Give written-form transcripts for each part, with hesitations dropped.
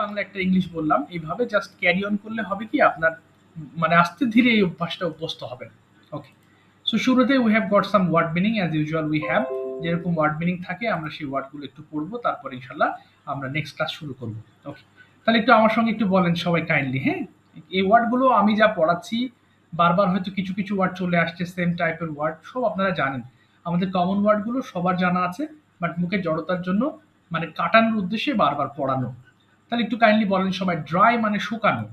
বাংলা একটা ইংলিশ বললাম, এইভাবে জাস্ট ক্যারি অন করলে হবে কি আপনার মানে আস্তে ধীরে এই অভ্যাসটা অভ্যস্ত হবেন। ওকে, সো শুরুতে we have got some word meaning as usual we have, যেরকম ওয়ার্ড মিনিং থাকে আমরা সেই ওয়ার্ডগুলো একটু পড়বো, তারপর ইনশাল্লাহ আমরা নেক্সট ক্লাস শুরু করবো। ওকে, তাহলে একটু আমার সঙ্গে একটু বলেন সবাই কাইন্ডলি। হ্যাঁ, এই ওয়ার্ডগুলো আমি যা পড়াচ্ছি বারবার হয়তো কিছু কিছু ওয়ার্ড চলে আসছে, সেম টাইপের ওয়ার্ড, সব আপনারা জানেন। আমাদের কমন ওয়ার্ডগুলো সবার জানা আছে, বাট মুখে জড়তার জন্য মানে কাটানোর উদ্দেশ্যে বারবার পড়ানো। তাহলে একটু কাইন্ডলি বলেন সবাই, ড্রাই মানে শুকানো।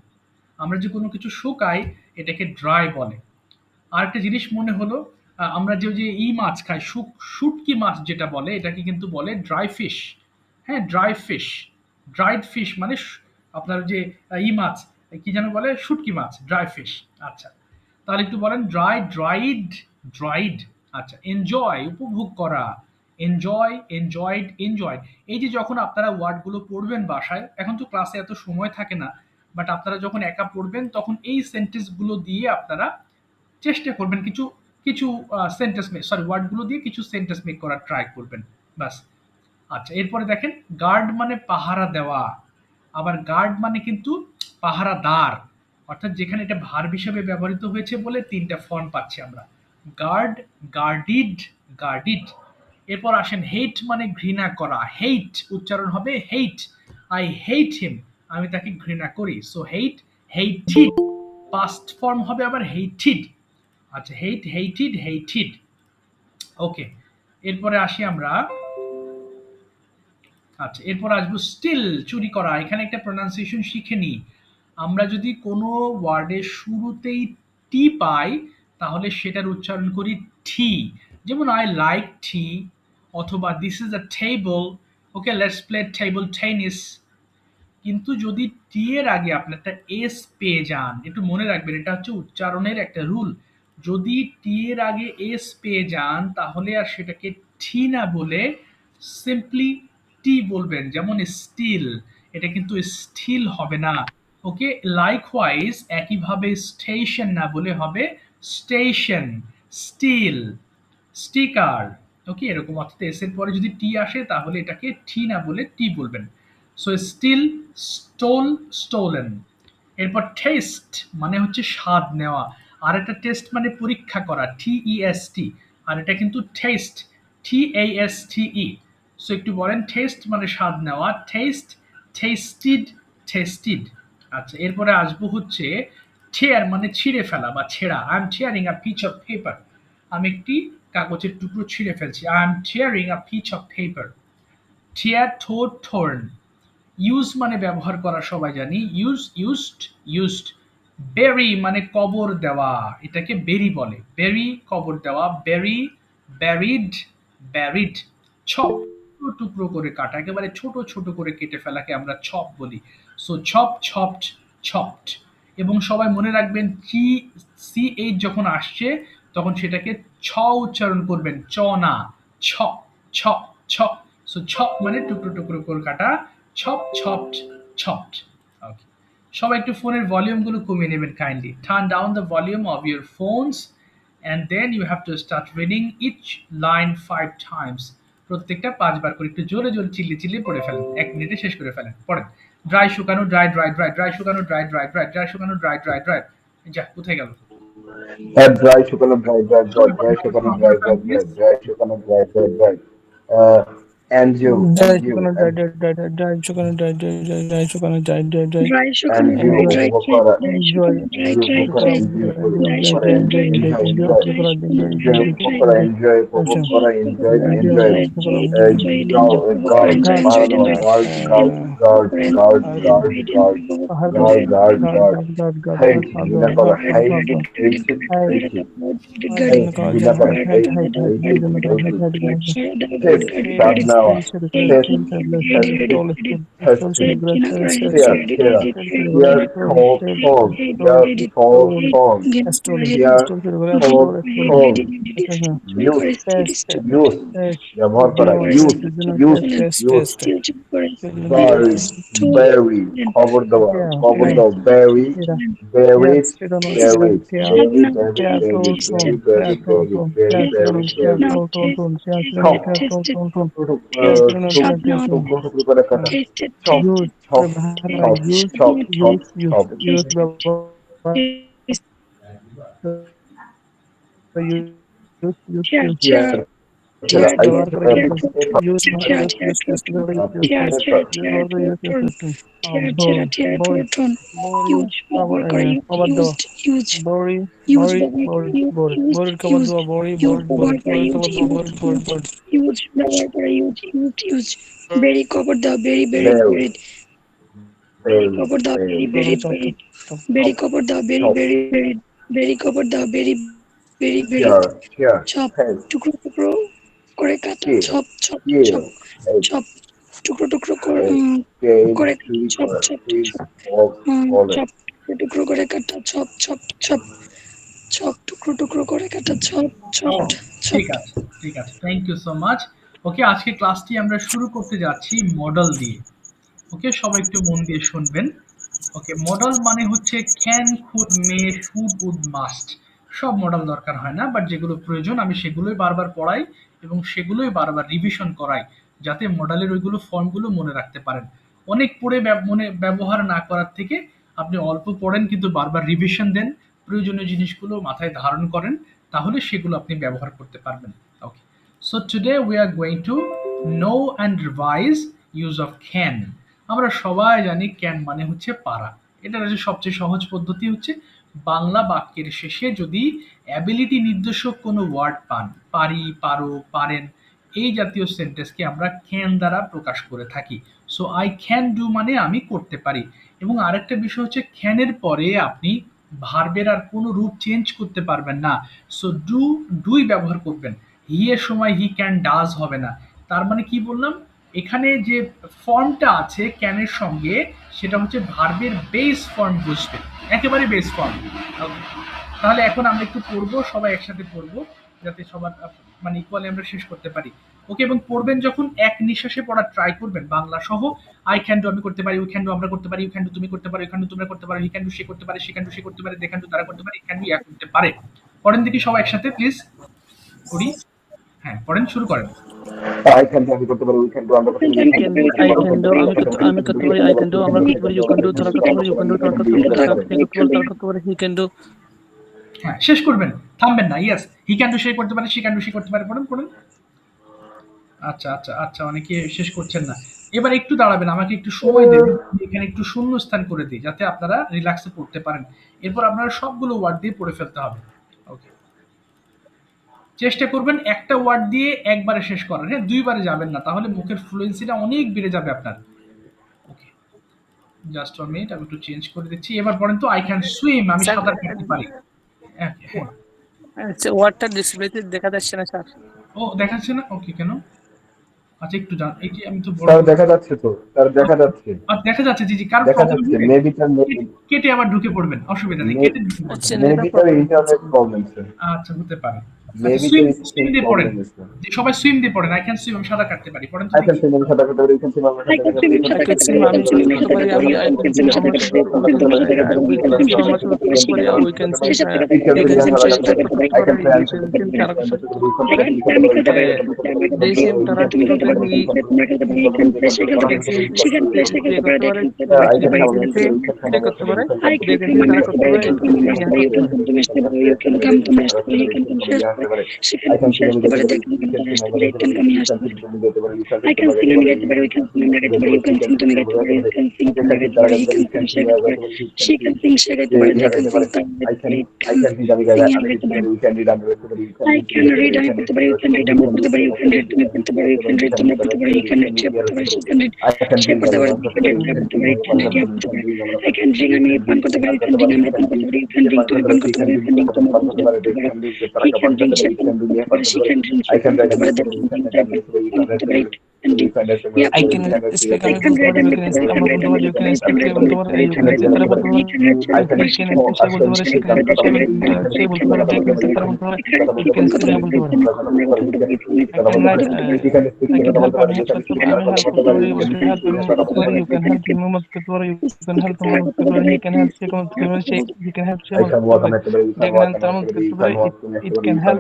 আমরা যে কোনো কিছু শুকাই এটাকে ড্রাই বলে। আরেকটা জিনিস মনে হলো, আমরা যে মাছ খাই, শুটকি মাছ যেটা বলে এটাকে কিন্তু বলে ড্রাই ফিশ। হ্যাঁ, ড্রাই ফিশ, ড্রাইড ফিশ মানে আপনার যে মাছ, কি যেন বলে, শুটকি মাছ, ড্রাই ফিশ। আচ্ছা, তাহলে একটু বলেন ড্রাইড, ড্রাইড। আচ্ছা, এনজয় উপভোগ করা, এনজয়, এনজয়েড, এনজয়। এই যে যখন আপনারা ওয়ার্ডগুলো পড়বেন বাসায়, এখন তো ক্লাসে এত সময় থাকে না, বাট আপনারা যখন একা পড়বেন তখন এই সেন্টেন্সগুলো দিয়ে আপনারা চেষ্টা করবেন কিছু কিছু সেন্টেন্স মেক, সরি, ওয়ার্ডগুলো দিয়ে কিছু সেন্টেন্স মেক করার ট্রাই করবেন, বাস। আচ্ছা, এরপরে দেখেন, গার্ড মানে পাহারা দেওয়া, আবার গার্ড মানে কিন্তু পাহারাদার, অর্থাৎ যেখানে এটা ভার্ব হিসেবে ব্যবহৃত হয়েছে বলে তিনটা ফর্ম পাচ্ছি আমরা, গার্ড, গার্ডিড, গার্ডিড। এরপর আসেন, হেট মানে ঘৃণা করা, হেট উচ্চারণ হবে হেট, আই হেট হিম, আমি তাকে ঘৃণা করি, সো হেট, হেইটেড, পাস্ট ফর্ম হবে আবার হেইটেড। আচ্ছা, হেট, হেইটেড, হেইটেড। ওকে, এরপরে আসি আমরা, আচ্ছা এরপর আসবো স্টিল, চুরি করা। এখানে একটা প্রোনাউন্সিয়েশন শিখে নিই, আমরা যদি কোনো ওয়ার্ডের শুরুতেই টি পাই তাহলে সেটার উচ্চারণ করি টি, যেমন আই লাইক টি, অথবা this is a table, okay let's play table tennis. কিন্তু যদি টি এর আগে আপনি একটা এস পেয়ে যান, একটু মনে রাখবেন এটা হচ্ছে উচ্চারণের একটা রুল, যদি টি এর আগে এস পেয়ে যান তাহলে আর সেটাকে টি না বলে সিম্পলি টি বলবেন, যেমন স্টিল, এটা কিন্তু স্টিল হবে না। ওকে, লাইকওয়াইজ একইভাবে স্টেশন না বলে হবে স্টেশন, স্টিল, স্টিকার। ওকে, এরকম, অর্থাৎ এস এর পরে যদি টি আসে তাহলে এটাকে টি না বলে টি বলবেন। So steal, stole, stolen. এরপর টেস্ট মানে হচ্ছে স্বাদ নেওয়া, আর একটা টেস্ট মানে পরীক্ষা করা, TEST, আর এটা কিন্তু টেস্ট, TASTE। সো একটু বলেন, টেস্ট মানে স্বাদ নেওয়া, টেস্ট, টেস্টিড, টেস্টিড। আচ্ছা, এরপরে আসবো হচ্ছে টেয়ার মানে ছিঁড়ে ফেলা বা ছেঁড়া, I am tearing a piece of paper, আমি একটি কাগজের টুকরো ছিঁড়ে ফেলছি, I am tearing a piece of paper. Tear, tore, torn. Use মানে ব্যবহার করা, সবাই জানি, ইউজ, ইউজড, ইউজড। বেরি মানে কবর দেওয়া, এটাকে বেরি বলে, বেরি কবর দেওয়া, বেরি, ব্যারিড, ব্যারিড। ছপ টুকরো করে কাটা, একেবারে ছোট ছোট করে কেটে ফেলাকে আমরা ছপ বলি, সো ছপ, ছপড, ছপড। এবং সবাই মনে রাখবেন CH যখন আসছে তখন সেটাকে ছ উচ্চারণ করবেন, চ না, ছ, ছ, ছ। সো ছপ মানে টুকরো টুকরো করে কাটা, ছপ, ছপড, ছপড। ওকে, সবাই একটু ফোনের ভলিউমগুলো কমিয়ে নেবেন kindly, turn down the volume of your phones and then you have to start reading each line 5 times. প্রত্যেকটা 5 বার করে একটু জোরে জোরে চিল্লি চিল্লি পড়ে ফেলেন, 1 মিনিটে শেষ করে ফেলেন, পড়েন। ড্রাই শুকানো, ড্রাই ড্রাই ড্রাই, ড্রাই শুকানো, ড্রাই ড্রাই ড্রাই, ড্রাই শুকানো, ড্রাই ড্রাই ড্রাই। যা, কোথায় গেল? Dry শুকানো dry dry dry জোরে dry পড়েন, শুকানো হ্যাঁ, dry জোরে dry পড়েন dry প্লিজ। dry শুকানো dry dry dry uh, and you Dry and you শুকানো and dry শুকানো dry শুকানো dry Dry and শুকানো you dry enjoy dry উপভোগ dry করা dry enjoy শুকানো dry enjoy dry উপভোগ করা dry enjoy dry উপভোগ করা শুকানো dry enjoy dry enjoy dry শুকানো enjoy dry উপভোগ dry করা dry enjoy উপভোগ করা enjoy enjoy guard পাহারা দেওয়া guard guard guard guard guard guard guard guard guard hate ঘৃণা করা hate hated hated hate ঘৃণা করা hate hated hated test স্বাদ নেওয়া test tested tested tear tear tear told told tear told told tear told told use use ব্যবহার করা use use use guard Berry, berry, খবর দেওয়া, খবর দাও, berry, Tira. berry, Tira no tira. berry, Tira. berry, Now, berry, Tira berry, ton ton. berry, Tira berry, ton berry, ton. berry, Tira tira berry, no. Tira berry. now ton ton taste, ton. Tira tira no. Chop, Tira ton taste it, ton ton. taste Tira no. shot Tira tira now, ton. টুকরো করে কাটা, taste it, chop, taste Use it, chop, ব্যবহার chop, use chop, chop, use use chop. use taste, ব্যবহার taste, use use tear, use tear, Here, use tear, ব্যবহার করে tear, use use tear, use tear, use use ব্যবহার use tear, use tear, use tear, ব্যবহার use use use tear, বই tear, tear, বই proton, বড়ি use, ব্যবহার করে, খবর দেওয়া used, use, বড়ি use, বড়ি ব্যবহার করে, বড়ি বড়ি used, বড়ির খবর used, দেওয়া বড়ি use, বড়ি বড়ি ব্যবহার করে, বড়ির খবর used, দেওয়া used, বড়ি বড়ি used, বড়ি use, ব্যবহার করে, use, very খবর দাও, very, very, berry, very, berry, খবর দাও, very, berry. very, chop very, chop very Chop, খবর দাও, very, chop. very, very, very খবর দাও, very, very, very, Here, here, chop, head, টুকরো টুকরো করে কাটা, here, chop, chop, here, chop, head, chop, টুকরো টুকরো head. Pain, করে চুরি chop, করা, chop, please, chop, বলেন। chop, টুকরো করে কাটা, chop, chop, chop, chop, টুকরো টুকরো করে কাটা, chop, ও chopped, ঠিক chopped. আছে, ঠিক আছে, থ্যাংক ইউ সো মাচ। ওকে, আজকে ক্লাসটি আমরা শুরু করতে যাচ্ছি মডেল দিয়ে। ওকে, সবাই একটু মন দিয়ে শুনবেন। ওকে, মডেল মানে হচ্ছে can, could, may, should, would, must. সব মডেল দরকার হয় না, বাট যেগুলো প্রয়োজন আমি সেগুলোই বারবার পড়াই এবং সেগুলোই বারবার রিভিশন করাই, যাতে মডেলের ওইগুলো ফর্মগুলো মনে রাখতে পারেন। অনেক পড়ে মনে ব্যবহার না করার থেকে আপনি অল্প পড়েন কিন্তু বারবার রিভিশন দেন, প্রয়োজনীয় জিনিসগুলো মাথায় ধারণ করেন, তাহলে সেগুলো আপনি ব্যবহার করতে পারবেন। Okay, so today we are going to know and revise use of can. আমরা সবাই জানি ক্যান মানে হচ্ছে পারা। এটার হচ্ছে সবচেয়ে সহজ পদ্ধতি হচ্ছে বাংলা বাক্যের শেষে যদি অ্যাবিলিটি নির্দেশক কোনো ওয়ার্ড পান, পারি, পারো, পারেন, এই জাতীয় সেন্টেন্সকে আমরা ক্যান দ্বারা প্রকাশ করে থাকি। সো আই ক্যান ডু মানে আমি করতে পারি। এবং আরেকটা বিষয় হচ্ছে ক্যানের পরে আপনি ভার্বের আর কোনো রূপ চেঞ্জ করতে পারবেন না। সো ডুই ব্যবহার করবেন। হি এর সময় হি ক্যান ডাজ হবে না। তার মানে কি বললাম, এখানে যে ফর্মটা আছে ক্যানের সঙ্গে সেটা হচ্ছে ভার্বের বেস ফর্ম বসবে, একেবারে বেস ফর্ম। তাহলে এখন আমরা একটু পড়বো, সবাই একসাথে পড়বো, যাতে সবার মানে ইকুয়ালি আমরা শেষ করতে পারি। ওকে, এবং পড়বেন যখন এক নিঃশ্বাসে পড়ার ট্রাই করবেন বাংলা সহ। আই ক্যান ডু আমি করতে পারি, উই ক্যান ডু আমরা করতে পারি, ইউ ক্যান ডু তুমি করতে পারো, ইউ ক্যান ডু তোমরা করতে পারো, হি ক্যান ডু সে করতে পারে, সে ক্যান ডু সে করতে পারে, দে ক্যান ডু তারা করতে পারে, ই ক্যান ডু ইয়া করতে পারে। পড়েন দেখি সবাই একসাথে প্লিজ, করি। হ্যাঁ, পড়েন, শুরু করেন। I can do, আমি করতে পারি, we can do, আমরা করতে পারি, I can do, I can do, আমি করতে পারি, I can do, আমরা করতে পারি, you can do, তারা করতে পারি, you can do, তারা করতে পারি, সে করতে পারে, তারা করতে পারে, he can do. হ্যাঁ, শেষ করবেন, থামবেন না। ইয়েস, হি ক্যান ডু সে করতে পারে, সি ক্যান ডু সে করতে পারে। পড়েন পড়েন। আচ্ছা আচ্ছা আচ্ছা, অনেকে শেষ করছেন না। এবার একটু দাঁড়াবেন, আমাকে একটু সময় দেবেন, আমি এখানে একটু শূন্যস্থান করে দিই যাতে আপনারা রিল্যাক্সে পড়তে পারেন। এরপর আপনারা সবগুলো ওয়ার্ড দিয়ে পড়ে ফেলতে হবে। ওকে, চেষ্টা করবেন একটা ওয়ার্ড দিয়ে একবারে শেষ করার। হ্যাঁ, দুইবারে যাবেন না, তাহলে মুখের ফ্লুয়েন্সিটা অনেক বেড়ে যাবে আপনার। ওকে, জাস্ট 1 মিনিট, আমি একটু চেঞ্জ করে দিচ্ছি। এবার পড়েন তো, আই ক্যান সুইম, আমি স্যার, সাঁতার কাটতে পারি। হ্যাঁ হ্যাঁ। আচ্ছা, ওয়ার্ডটা ডিসপ্লেতে দেখা যাচ্ছে না স্যার। ও, দেখাচ্ছে না? ওকে, কেন? আচ্ছা, একটু জান, এই যে আমি তো বড় স্যার করে দেখা যাচ্ছে তো, স্যার দেখা যাচ্ছে, দেখা যাচ্ছে। জি জি, কার দেখা প্রবলেম যাচ্ছে, হবে? মেবি তার কেটে আবার ঢুকে পড়বেন, অসুবিধা নেই, কেটে ঢুকে পড়বেন। আচ্ছা, মেবি তার ইন্টারনেট প্রবলেম স্যার, আচ্ছা, হতে পারে। আচ্ছা, মেবি সুইম তার সুইম স্পিড দিয়ে পড়েন। Problem sir. যে সবাই সুইম দিয়ে পড়েন। আই ক্যান সুইম, আমি সাঁতার কাটতে পারি। পড়েন তো I can দেখি। swim, আমি সাঁতার কাটতে পারি, you can swim, আমরা I সাঁতার can কাটতে swim, পারি, আমি I সাঁতার can কাটতে swim, পারি, আমি আমি সাঁতার swim, কাটতে সাঁতার পারি, কাটতে পারি, I can swim, আমরা সাঁতার কাটতে পারি, we can swim, আমরা সাঁতার কাটতে পারি, we can swim, you can swim, সে সাঁতার কাটতে পারে, I can play, you can swim, তারা সাঁতার কাটতে পারে, আমি খেলতে পারি, আমি খেলতে they পারি, swim, তারা তুমি খেলতে খেলতে পারো, পারে, তোমরা খেলতে পারো, এখানে সে খেলতে পারে, they swim, সেখানে সে they খেলতে পারে, করতে পারে, তোমরা I খেলতে can পারে, they swim, they করতে পারে, I they can can swim, swim, আমি তারা আসতে করতে পারি, পারে, you can swim, আমি আসতে ইহা পারি, you করতে can পারে। swim, তুমি আসতে পারো, you can come, তুমি আসতে পারি, you can come, সে আসতে পারে, সেখানে সে আসতে পারে, they can come, তারা আসতে পারে, you can come, আমি আসতে পারি। I can sing, আমি গাইতে পারি, we can sing, আমরা গাইতে পারি, you can sing, তুমি গাইতে পারো, you can sing, তুমি গাইতে পারো, he can sing, সে গাইতে পারে, she can sing, সে গাইতে পারে, they can sing, তারা গাইতে পারে, it I can can read, আমি sing, আমরা আমি গাইতে লিখতে পারি। পারি, we can read, আমরা লিখতে পারি, you can I read, can read, আমি পড়তে পারি, you can read, আমরা পড়তে পারি, you can read, তুমি পড়তে পারো, you can read, তোমরা পড়তে পারো, you can read, সে পড়তে পারে, she can read, I can say drink, পড়তে আমি পারে, পান we করতে can পারি, read, you আমরা can পড়তে পারি, drink, you can read, ইয়া পড়তে পারে। I can drink, আমি পান করতে পারি, you can drink, আমরা পান করতে পারি, you can drink, তুমি পান করতে পারো, you can drink, তোমরা পান করতে পারো। He can drink, সে পান করতে পারে, she can drink, সে পান করতে পারে, they can drink, I can পান write, করতে আমি পারে, লিখতে they পারি, can you can drink, write, তারা আমি লিখতে পারি, you পান can করতে write, পারে, can do. Yeah, I can speak আমি বলতে পারি you can speak আমরা বলতে পারি you can speak সে বলতে পারে you can speak তারা বলতে পারে he can speak সে বলতে পারে she can speak সে বলতে পারে they can speak তারা বলতে পারে it can speak হ্যাঁ বলতে পারে I can write I can help আমি help করতে পারি আমি help করতে পারি we can help আমি করতে পারি you can help তুমি মত করতে পারি you can help তোমার করতে পারি he can help সে করতে পারে he can help say I মত can করতে work on পারে it, they can help তারা মত করতে পারে it can help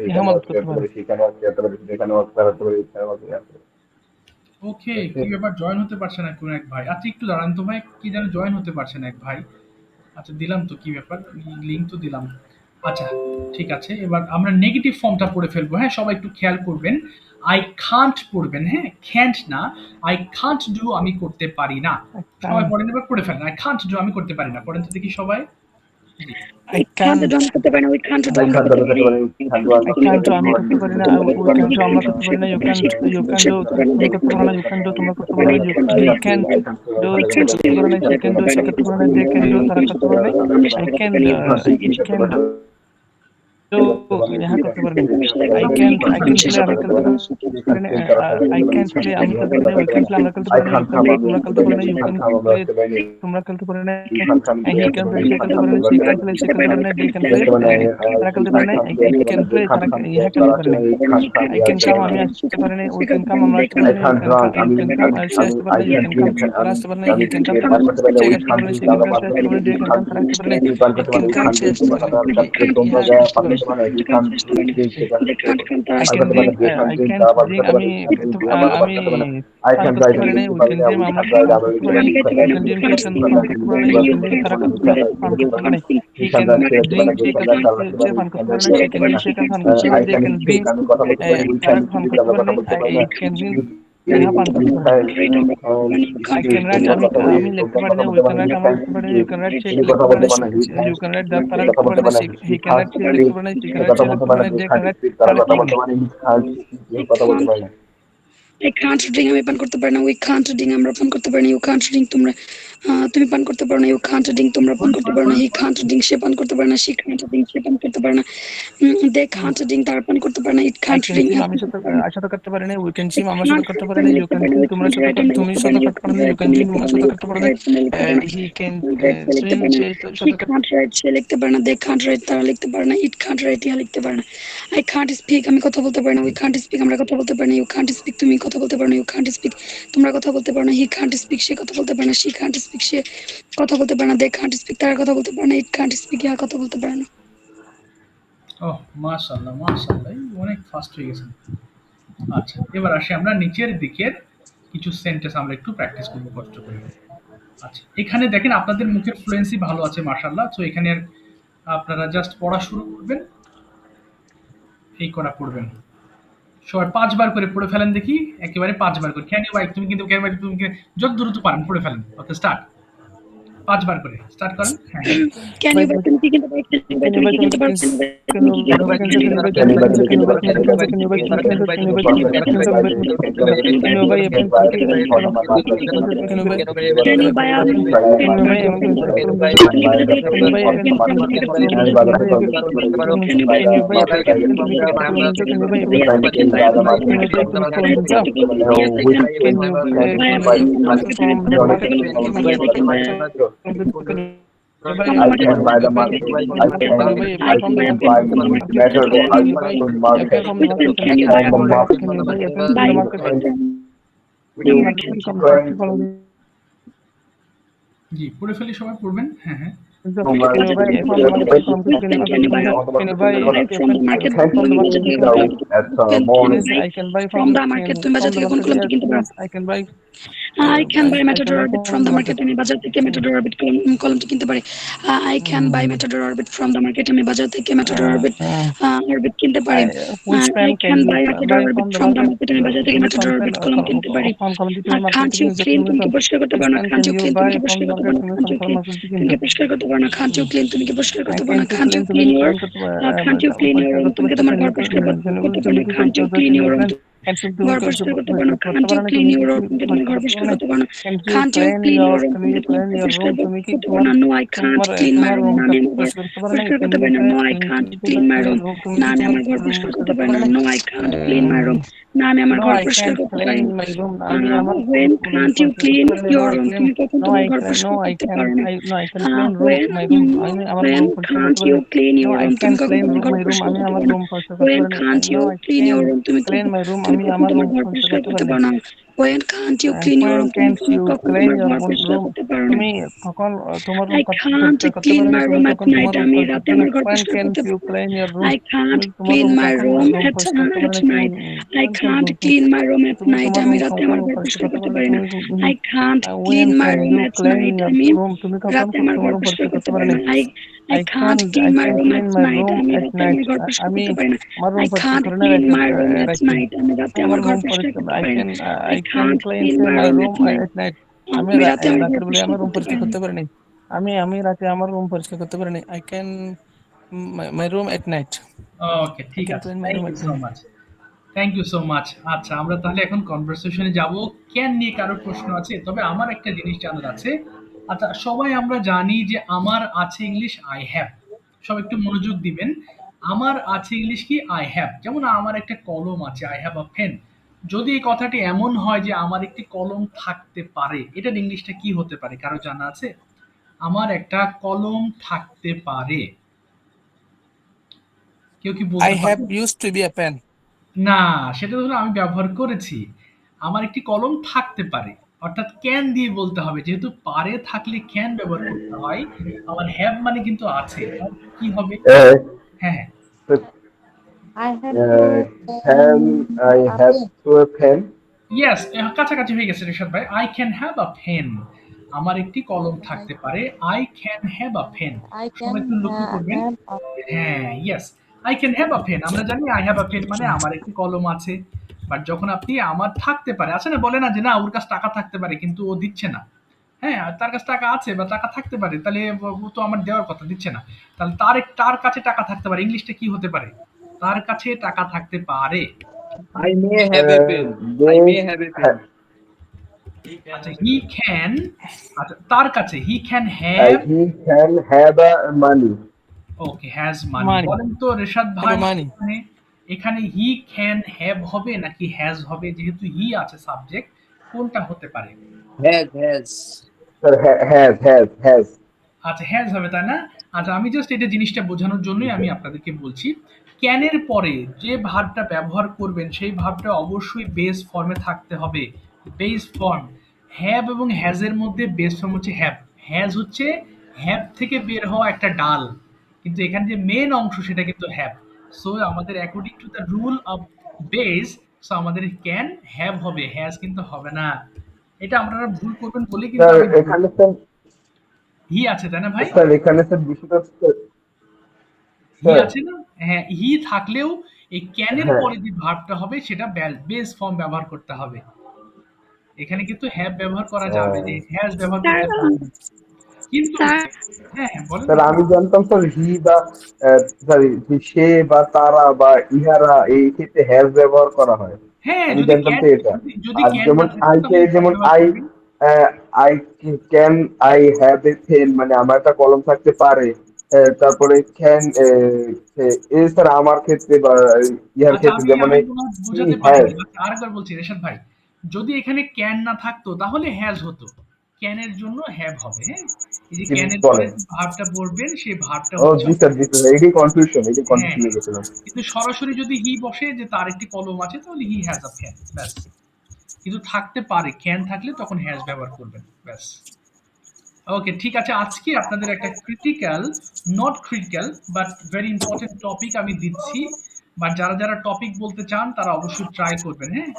ইহা মত করতে পারে ওকে, কি ব্যাপার, জয়েন হতে পারছে না কোন এক ভাই? আচ্ছা একটু দাঁড়ান তো ভাই, কি যেন জয়েন হতে পারছে না এক ভাই। আচ্ছা দিলাম তো, কি ব্যাপার, লিংক তো দিলাম। আচ্ছা ঠিক আছে, এবার আমরা নেগেটিভ ফর্মটা পড়ে ফেলবো। হ্যাঁ, সবাই একটু খেয়াল করবেন। আই কান্ট পড়বেন, হ্যাঁ, ক্যান্ট না। আই কান্ট ডু, আমি করতে পারি না। সবাই পড়েন, এবার পড়ে ফেলেন। আই কান্ট ডু, আমি করতে পারি না। পড়েন তো দেখি সবাই। জি। I can't can do আমি করতে পারি না, we can't do আমরা করতে পারি। I can't do আমি করতে পারি না we can do আমরা করতে পারি না you can do তুমি করতে পারো না you can do তোমরা করতে পারো না he can do সে করতে পারে না she can do সে করতে পারে না they can do তারা করতে পারে না I can it can do यहाँ করতে পারে না I can play আমি করতে পারি না I can play আমি করতে পারি না we can play আমরা করতে পারি না you can play তোমরা করতে পারো না you can play তোমরা করতে পারো না he can play সে করতে পারে না she can play সে করতে পারে না they can play তারা করতে পারে না I can play তারা ইহা করতে পারে না I can come আমি আসতে পারি না we can come আমরা আসতে পারি না you can come সে আসতে পারে না you can come তারা আসতে পারে না he can come তারা সে আসতে পারে না she can come সে আসতে পারে না they can come তারা আসতে পারে না I can come সে আসতে পারে না You can I can drink আমি I can write পারি না we can dream আমরা করতে পারি না we can dream can পান করতে পারি না you can dream তারা করতে পারে পান করতে পারে না he can drink সে পান করতে পারে না she can drink সে পান করতে পারে না they can drink তারা পান করতে পারে না it can drink ইহা পান করতে পারে I can write আমি লিখতে পারি না we can write আমরা লিখতে পারি না you can write সে লিখতে পারে না you can write that তারা লিখতে পারে না he can write সে লিখতে পারে না she can write সে লিখতে পারে না they can write তারা লিখতে পারে না I can't drink আমি পান করতে পারি না, we can't drink আমরা পান করতে পারি না, you can't drink তোমরা তুমি পান করতে পারো না, you can't drink তোমরা পান করতে পারো না, he can't drink সে পান করতে পারে না, she can't drink সে পান করতে পারে না, they can't drink তারা পান করতে পারে না, it can't drink আমি সাথে করতে পারি না we can see আমরা সাথে করতে পারি না you can drink তোমরা সাথে তুমি সাথে করতে পারো না you can drink তোমরা সাথে করতে পারো না he can swim he can't write সে লিখতে পারে না, they can't write তারা লিখতে পারে না, it can't write ইহা লিখতে পারে না, I can't speak আমি কথা বলতে পারি না, we can't speak আমরা কথা বলতে পারি না, you can't speak তুমি কথা বলতে পারো না, you can't speak তোমরা কথা বলতে পারো না, he can't speak সে কথা বলতে পারে না, she can't speak সে কথা বলতে পারে না, they can't speak তারা কথা বলতে পারে না, it can't speak ইহা কথা বলতে পারে না। ওহ মাশাআল্লাহ মাশাআল্লাহ, অনেক ফাস্ট হয়ে গেছেন। আচ্ছা এবার আসি আমরা নিচের দিকের কিছু সেন্টেন্স আমরা একটু প্র্যাকটিস করব কষ্ট করে। আচ্ছা এখানে দেখেন আপনাদের মুখের ফ্লুয়েন্সি ভালো আছে মাশাআল্লাহ, তো এখানে আপনারা জাস্ট পড়া শুরু করবেন, এই করা পড়বেন। সবাই 5 বার করে পড়ে ফেলেন দেখি, একেবারে 5 বার করে। ক্যান ইউ বাইক, তুমি কিন্তু ক্যান বাইক তুমি যত দ্রুত পারেন পড়ে ফেলেন। ওকে স্টার্ট, 5 বার করে স্টার্ট করেন। হ্যাঁ Can you buy তুমি কি কিন্তু বাইক তুমি কি কিন্তু পারো I can buy the market. I can buy the better or from market. On the market. জি পড়ে ফেলি, সবাই পড়বেন। হ্যাঁ হ্যাঁ I can buy from the market তুমি বাজার থেকে কোন কলমটি কিনতে পারো? I can buy Matador Orbit from the market আমি বাজার থেকে Matador Orbit কলমটি কিনতে পারি। I can buy Matador Orbit from the market আমি বাজার থেকে Matador Orbit Orbit কিনতে পারি। I can buy Matador Orbit from the market আমি বাজার থেকে Matador Orbit কলম কিনতে পারি। Can't you clean তুমি কি পরিষ্কার করতে পারো না? Can't you clean তুমি কি পরিষ্কার করতে পারো না? Can't you clean তুমি কি পরিষ্কার করতে পারো না? Can't you clean তুমি কি পরিষ্কার করতে পারো না? Can't you clean your তুমি কি তোমার ঘর পরিষ্কার করতে পারো না? Can't you clean your room ক্যান্সেল তুমি ঘর পরিষ্কার করতে পারো না, can't you clean your room, তুমি তোমার ঘর পরিষ্কার করতে পারো না, can't you clean your room, তুমি তোমার ঘর পরিষ্কার করতে পারো না, no I can't clean my room, না আমি আমার ঘর পরিষ্কার করতে পারি না, no I can't clean my room, না আমি আমার ঘর পরিষ্কার করতে পারি না, no I can't clean my room, না আমি আমার নো ঘর আই পরিষ্কার ক্যান্ট করতে পারি ক্লিন না। মাই রুম, আমি আমার When রুম can't you পরিষ্কার clean করতে পারি না। your room, তুমি কখন তোমার ঘর পরিষ্কার করতে পারো না? No I can clean room When my room, আমি আমার when রুম পরিষ্কার করতে can't পারি you না। clean নো your আই room, ক্যান তুমি কখন ক্লিন তোমার রুম ঘর মাই রুম, পরিষ্কার আমি করতে আমার পারো না? রুম পরিষ্কার করতে When পারি না। can't no you I clean can your room, তুমি ক্লিন মাই রুম, তুমি আমি কখন আমার তোমার রুম ঘর পরিষ্কার পরিষ্কার করতে করতে পারি না। পারো না? When can't you clean your when room, can't তুমি ইউ কখন ক্লিন তোমার ইউর ঘর পরিষ্কার রুম, করতে পারো না? তুমি কখন তোমার রুম I can't পরিষ্কার করতে clean পারো না, my তুমি room at কখন night, তোমার রুম আমি পরিষ্কার রাতে তুমি আমার ঘর হোয়েন পরিষ্কার ক্যান্ট করতে ইউ পারবো না। Clean your room, I can't তুমি তোমার clean রুম my কখন room রুম at পরিষ্কার করতে পারো না, তুমি night. I can't clean my room at তুমি night, তোমার আমি রুম রাতে কখন আমার ঘর পরিষ্কার পরিষ্কার করতে করতে পারো না, পারি না। তুমি I can't when clean my can room you at clean night, your আমি রুম, তুমি কখন রাতে আমার তোমার ঘর রুম পরিষ্কার পরিষ্কার করতে করতে পারো পারি না। না। I can't clean my I room can at clean my night, room আমি এট রাতে নাইট, আমার ঘর পরিষ্কার আমি করতে পারি না। আমার রুম I পরিষ্কার can't করি না clean রাতে my room at রাতে night, আমি রাতে আমার আমার ঘর রুম পরিষ্কার পরিষ্কার করতে আই পারি না। Can I I can can't clean clean my my room room at night, at night, আমি আমি রাতে আমার ঘর রাতের বেলায় পরিষ্কার আমার রুম করতে পরিষ্কার পারি না। করতে পারিনি। আমি রাতে আমার রুম পরিষ্কার করতে পারিনি। I can my room at night, okay, I ঠিক ক্যান আছে। Clean my thank room you at so night. Much. Thank you so much. আচ্ছা, আমরা তাহলে এখন কনভারসেশনে যাব। ক্যান নিয়ে কারোর প্রশ্ন আছে? তবে আমার একটা জিনিস জানার আছে। আচ্ছা, সবাই আমরা জানি যে আমার আছে ইংলিশ আই হ্যাভ। সব একটু মনোযোগ দিবেন। আমার আছে ইংলিশ কি আই হ্যাভ। যেমন আমার একটা কলম আছে, আই হ্যাভ আ পেন। যদি এই কথাটি এমন হয় যে আমার একটি কলম থাকতে পারে, এটার ইংলিশটা কি হতে পারে? কারো জানা আছে? আমার একটা কলম থাকতে পারে। কেউ কি আই বলতে হ্যাভ পারবে? Used to be a pen. না, সেটা হলো আমি ব্যবহার করেছি। আমার একটি কলম থাকতে পারে। অর্থাৎ ক্যান দিয়ে বলতে হবে। যেহেতু পারে থাকলে ক্যান ব্যবহার করতে হয়। আমার হ্যাভ মানে কিন্তু আছে। তাহলে কি হবে? Uh, হ্যাঁ, হ্যাঁ। I have to a pen. Yes, কাছাকাছি হয়ে গেছে রেশাদ ভাই। I can have a pen. আমার একটি কলম থাকতে পারে। I can have a pen. সবাই একটু লক্ষ্য করবেন। হ্যাঁ, yes. I can have a pen. আমরা জানি আই হ্যাভ আ পেন মানে আমার একটি কলম আছে। বাট যখন আপনি আমার থাকতে পারে, আছে না বলে না যে না ওর কাছে টাকা থাকতে পারে কিন্তু ও দিচ্ছে না। হ্যাঁ, আর তার কাছে টাকা আছে বা টাকা থাকতে পারে। তাহলে ও তো আমার দেওয়ার কথা দিচ্ছে না। তাহলে তার কাছে টাকা থাকতে পারে। ইংলিশটা কি হতে পারে? তার কাছে টাকা থাকতে পারে। I may have a pen. I They may have a pen. আচ্ছা, হি ক্যান, আচ্ছা তার কাছে he can have, he can have a money. Okay, has money. Money, বলেন তো রেশাদ হ্যাভ ভাই, এ মানি। এখানে এখানে হি ক্যান হ্যাভ হবে নাকি হ্যাজ হবে? যেহেতু হি আছে সাবজেক্ট, কোনটা হতে পারে? Has. Sir, has. আচ্ছা, হ্যাজ হবে তাই না? আচ্ছা, আমি জাস্ট এটা জিনিসটা বোঝানোর জন্যই আমি আপনাদেরকে বলছি। ক্যানের পরে যে ভার্বটা ব্যবহার করবেন সেই ভার্বটা অবশ্যই বেস ফর্মে থাকতে হবে। Base form. হ্যাভ এবং হ্যাজের মধ্যে বেস ফর্ম হচ্ছে হ্যাভ। হ্যাজ হচ্ছে হ্যাভ থেকে বের হওয়া একটা ডাল। কিন্তু এখানে যে মেন অংশ সেটা কিন্তু হ্যাভ। সো আমাদের according to the rule of base, so আমাদের ক্যান হ্যাভ হবে, হ্যাজ কিন্তু হবে না। এটা আপনারা ভুল করবেন বলে কিন্তু Sir, আমি এখানে স্যার হি আছে তাই না ভাই? স্যার এখানে স্যার বিষয়টা হি স্যার আছে না? হ্যাঁ, হি থাকলেও এই ক্যানের হ্যাঁ পরে যে ভার্বটা হবে সেটা বেস ফর্ম ব্যবহার করতে হবে। এখানে কিন্তু হ্যাভ ব্যবহার করা যাবে না, হ্যাজ ব্যবহার স্যার করতে পারবে না। কিন্তু স্যার হ্যাঁ, হ্যাঁ, বলেন স্যার বলেন। আমি জানতাম স্যার হি বা সরি সে বা তারা বা ইহারা এই ক্ষেত্রে হ্যাজ ব্যবহার করা হয়। হ্যাঁ, আমি যদি জানতাম ক্যান, তো এটা। যদি আর ক্যান না যেমন থাকে আই কে তখন হ্যাভ যেমন ব্যবহার আই করবেন। I can I have a pen মানে আমার একটা কলম থাকতে পারে। তারপরে ক্যান এ স্যার আমার ক্ষেত্রে বা ইহার আচ্ছা, ক্ষেত্রে আমি যেমন আমি মনে হয় হি বুঝাতে হ্যাজ। পারিনি। আচ্ছা, আরেকবার বলছি রেশাদ ভাই। যদি এখানে ক্যান না থাকতো তাহলে হ্যাজ হতো। ক্যানের জন্য হ্যাভ হবে, হ্যাঁ? এই যে কি ক্যানের পরে বলেন? যে ভার্বটা বলবেন সেই ভার্বটা ও হচ্ছে জি স্যার এইটাই হ্যাঁ, কনফিউশন হ্যাঁ। হয়ে গেছিলাম। কিন্তু সরাসরি যদি হি বসে যে তার একটি কলম আছে তাহলে হি হ্যাজ আ পেন, ব্যাস। কিন্তু থাকতে পারে, ক্যান থাকলে তখন হ্যাজ ব্যবহার করবেন, ব্যাস। ওকে, ঠিক আছে। আজকে আপনাদের একটা critical, not critical but very important topic আমি দিচ্ছি। বাট যারা টপিক বলতে চান তারা অবশ্যই ট্রাই করবেন, হ্যাঁ?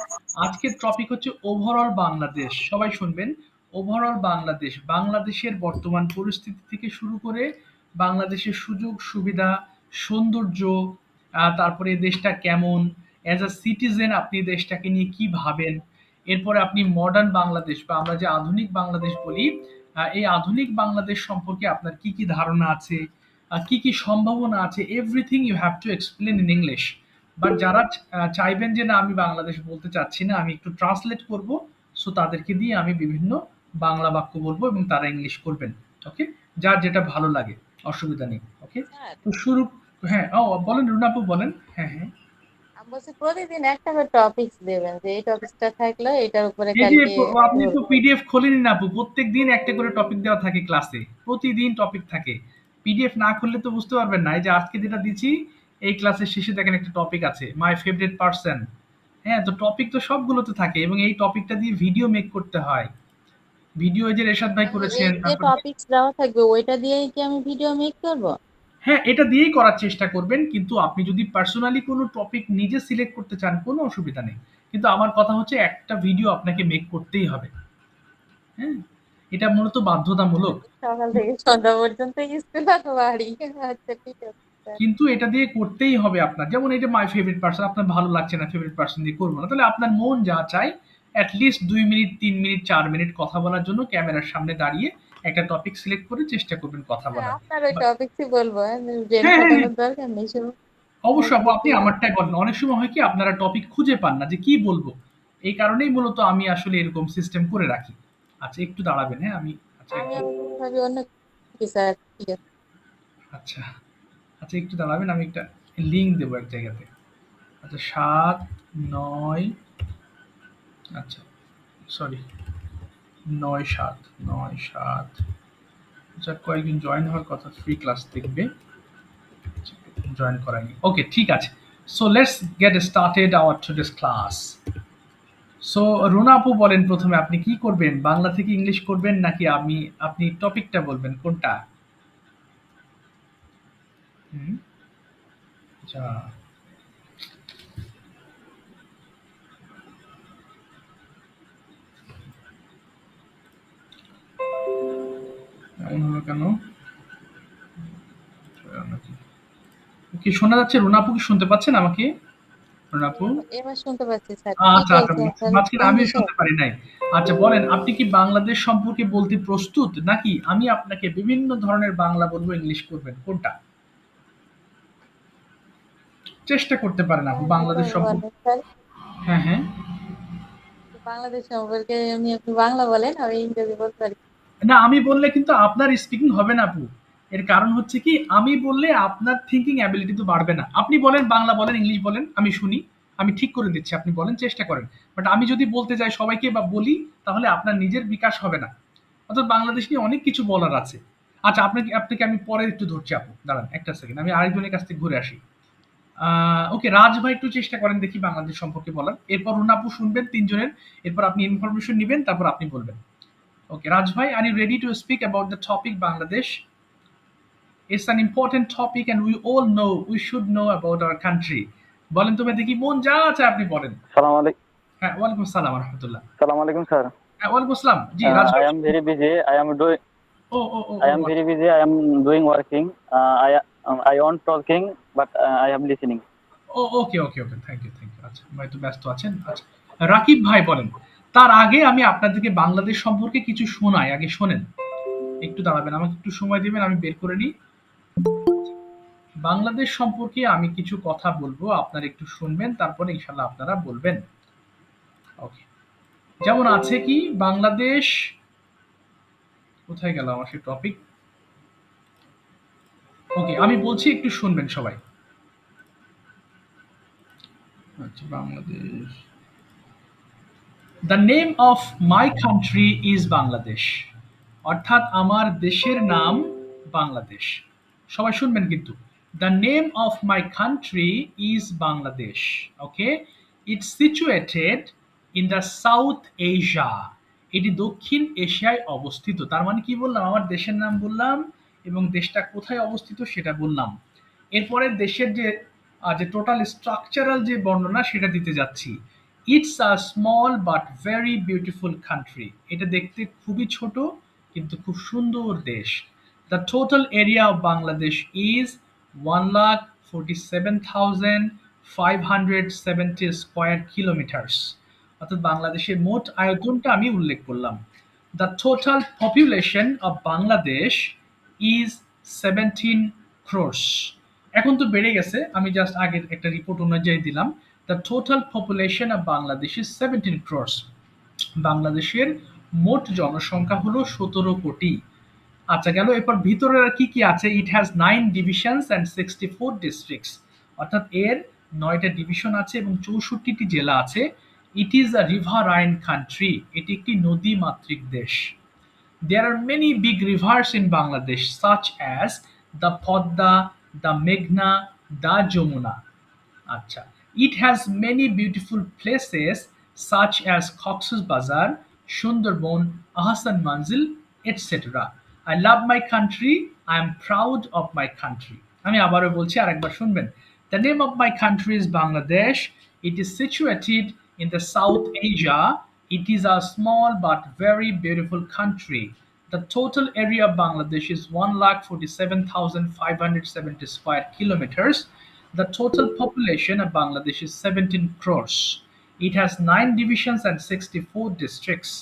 আজকের টপিক হচ্ছে ওভারঅল বাংলাদেশ। সবাই শুনবেন। ওভারঅল বাংলাদেশ, বাংলাদেশের বর্তমান পরিস্থিতি থেকে শুরু করে বাংলাদেশের সুযোগ সুবিধা, সৌন্দর্য, তারপরে এই দেশটা কেমন, অ্যাজ আ সিটিজেন আপনি দেশটাকে নিয়ে কি ভাবেন। এরপরে আপনি মডার্ন বাংলাদেশ বা আমরা যে আধুনিক বাংলাদেশ বলি, এই আধুনিক বাংলাদেশ সম্পর্কে আপনার কি কি ধারণা আছে, কি কি সম্ভাবনা আছে, everything you have to explain in English. But যারা চাইবেন যে না আমি বাংলাদেশ বলতে চাচ্ছি না, আমি একটু ট্রান্সলেট করব, সো তাদেরকে দিয়ে আমি বিভিন্ন বাংলা বাক্য বলবো এবং তারা ইংলিশ করবেন। ওকে? যার যেটা ভালো লাগে, অসুবিধা নেই। ওকে? স্যার, তো শুরু। হ্যাঁ, বলেন রুনাপু বলেন। হ্যাঁ, হ্যাঁ। আমি বলছি প্রতিদিন একটা করে টপিকস দেবেন, যে এই টপিকসটা থাকলো এটার উপরে এই যে কালকে আপনি তো ধরবো। পিডিএফ খোলেনই না আপু, প্রত্যেকদিন একটা করে টপিক দেওয়া থাকে ক্লাসে, প্রতিদিন টপিক থাকে। পিডিএফ না খুললে তো বুঝতে পারবেন না। এই যে আজকে যেটা দিচ্ছি, এই ক্লাসের শেষে দেখেন একটা টপিক আছে, মাই ফেভারিট পার্সন। হ্যাঁ, তো টপিক তো সবগুলোতে থাকে এবং এই টপিকটা দিয়ে ভিডিও মেক করতে হয়। ভিডিও এই যে রেশাদ ভাই মানে এই করেছেন, যে তারপর টপিকস দেওয়া থাকবে ওইটা দিয়েই কি আমি ভিডিও মেক করবো? হ্যাঁ, এটা দিয়েই করার চেষ্টা করবেন। কিন্তু আপনি যদি পার্সোনালি কোনো টপিক নিজে সিলেক্ট করতে চান, কোনো অসুবিধা নেই। কিন্তু আমার কথা হচ্ছে একটা ভিডিও আপনাকে মেক করতেই হবে। হ্যাঁ? এটা মূলত বাধ্যতামূলক। সকাল থেকে সন্ধ্যা পর্যন্ত স্কুল আর বাড়ি। আচ্ছা ঠিক আছে স্যার। কিন্তু এটা দিয়ে করতেই হবে আপনার। যেমন এই যে মাই ফেভারিট পারসন, আপনার ভালো লাগছে না, ফেভারিট পারসন দিয়ে করব না। তাহলে আপনার মন যা চায়, at least ২ minute, ৩ minute, ৪ minute কথা বলার জন্য ক্যামেরার সামনে দাঁড়িয়ে একটা টপিক সিলেক্ট করে চেষ্টা করবেন কথা হ্যাঁ, বলার। আপনার ওই বাট টপিকসই বলবো, ব্রেন হ্যাঁ, হ্যাঁ, হ্যাঁ। খাটানোর দরকার নেই, শুধু অবশ্যই আপু, আপনি মুখে আমারটাই বলেন। অনেক সময় হয় কি আপনারা টপিক খুঁজে পান না যে কি বলবো। এই কারণেই মূলত আমি আসলে এরকম সিস্টেম করে রাখি। আচ্ছা একটু দাঁড়াবেন, হ্যাঁ? আমি আচ্ছা আমি একটু ভাবি অন্য কি স্যার, ঠিক আছে। আচ্ছা, আচ্ছা একটু দাঁড়াবেন। আমি একটা লিংক দেবো এক জায়গাতে। আচ্ছা ৭, ৯, আচ্ছা সরি ৯/৭, ৯/৭। আচ্ছা কয়েকজন জয়েন হওয়ার কথা, ফ্রি ক্লাস দেখবে। জয়েন করায়নি। ওকে, ঠিক আছে। So let's get started our today's class. So Runa আপু বলেন প্রথমে আপনি কি করবেন? বাংলা থেকে ইংলিশ করবেন নাকি আপনি টপিকটা বলবেন কোনটা? হুম, আচ্ছা এমন হলো কেন? কি শোনা যাচ্ছে? রুনা আপু কি শুনতে পাচ্ছেন আমাকে? রুনা আপু? এবার শুনতে পাচ্ছি স্যার, কি আচ্ছা, আচ্ছা। বলছেন স্যার, মাঝখানে কোন আমিও বিষয়? শুনতে পারি নাই। আচ্ছা বলেন, আপনি কি বাংলাদেশ সম্পর্কে বলতে প্রস্তুত? নাকি আমি আপনাকে বিভিন্ন ধরনের বাংলা বলবো, ইংলিশ করবেন? কোনটা? চেষ্টা করতে পারেন আপু বাংলাদেশ সম্পর্কে। বলেন স্যার, হ্যাঁ, হ্যাঁ। বাংলাদেশ সম্পর্কে এমনি আপনি বাংলা বলেন, আমি ইংরেজি বলতে পারি। না, আমি বললে কিন্তু আপনার স্পিকিং হবে না আপু। এর কারণ হচ্ছে কি, আমি বললে আপনার থিংকিং অ্যাবিলিটি তো বাড়বে না। আপনি বলেন, বাংলা বলেন, ইংলিশ বলেন, আমি শুনি। আমি ঠিক করে দিচ্ছি, আপনি বলেন, চেষ্টা করেন। বাট আমি যদি বলতে যাই সবাইকে বা বলি, তাহলে আপনার নিজের বিকাশ হবে না। অর্থাৎ বাংলাদেশ নিয়ে অনেক কিছু বলার আছে। আচ্ছা আপনাকে আপনাকে আমি পরে একটু ধরছি আপু। দাঁড়ান একটা সেকেন্ড, আমি আরেকজনের কাছ থেকে ঘুরে আসি। ওকে, রাজ ভাই একটু চেষ্টা করেন দেখি বাংলাদেশ সম্পর্কে বলার। এরপর রুনা আপু শুনবেন ৩ জনের। এরপর আপনি ইনফরমেশন নিবেন, তারপর আপনি বলবেন। Okay, Raj bhai, are you ready to speak about the topic Bangladesh? It's an important topic and we all know, we should know about our country. বলেন তুমি দেখি, মন যা আছে আপনি বলেন। Salam alaikum. হ্যাঁ, ওয়ালাইকুম আসসালাম ওয়া রাহমাতুল্লাহ। Salam alaikum, sir. হ্যাঁ, ওয়ালাইকুম আসসালাম। জি, রাজ ভাই। I am very busy. ও, ও, ও, I ও, am very busy. I am doing working. I want talking, but I am listening. ও, okay, okay, okay. Thank you, thank you. আচ্ছা, ভাই তো ব্যস্ত আছেন। আচ্ছা, রাকিব ভাই বলেন। তার আগে আমি আপনাদেরকে বাংলাদেশ সম্পর্কে কিছু শোনাই, আগে শোনেন। একটু দাঁড়াবেন, আমাকে একটু সময় দিবেন, আমি বের করে নিই। বাংলাদেশ সম্পর্কে আমি কিছু কথা বলবো, আপনারা একটু শুনবেন, তারপরে ইনশাল্লাহ আপনারা বলবেন। ওকে, যেমন আছে কি বাংলাদেশ, কোথায় গেল আমার সেই টপিক? ওকে, আমি বলছি একটু শুনবেন সবাই। আচ্ছা, Bangladesh, the name of my country is Bangladesh. অর্থাৎ আমার দেশের নাম বাংলাদেশ। সবাই শুনবেন কিন্তু। The name of my country is Bangladesh. Okay, it's situated in the south Asia. এটি দক্ষিণ এশিয়ায় অবস্থিত। তার মানে কি বললাম? আমার দেশের নাম বললাম এবং দেশটা কোথায় অবস্থিত সেটা বললাম। এরপরে দেশের যে টোটাল স্ট্রাকচারাল যে বর্ণনা সেটা দিতে যাচ্ছি। It's a small but very beautiful country. এটা দেখতে খুবই ছোট কিন্তু খুব সুন্দর দেশ। The total area of Bangladesh is 1,47,570 square kilometres. অর্থাৎ বাংলাদেশের মোট আয়তনটা আমি উল্লেখ করলাম। The total population of Bangladesh is 17 crores. এখন তো বেড়ে গেছে, আমি জাস্ট আগের একটা রিপোর্ট অনুযায়ী দিলাম। The total population of Bangladesh is 17 crores. বাংলাদেশের মোট জনসংখ্যা হলো 17 কোটি। আচ্ছা গেল, এরপর ভিতরে আর কি কি আছে? It has 9 divisions and 64 districts. অর্থাৎ এর 9টা ডিভিশন আছে এবং 64টি জেলা আছে। It is a riverine country, এটি একটি নদী মাতৃক দেশ। There are many big rivers in Bangladesh, such as the Podda, the Meghna, the Jamuna. Acha. It has many beautiful places such as Cox's Bazar, Sundarban, Ahsan Manzil, etc. I love my country. I am proud of my country. আমি আবারও বলছি, আরেকবার শুনবেন। The name of my country is Bangladesh. It is situated in the South Asia. It is a small but very beautiful country. The total area of Bangladesh is 1,47,570 square kilometers. The total population of Bangladesh is 17 crores. It has 9 divisions and 64 districts.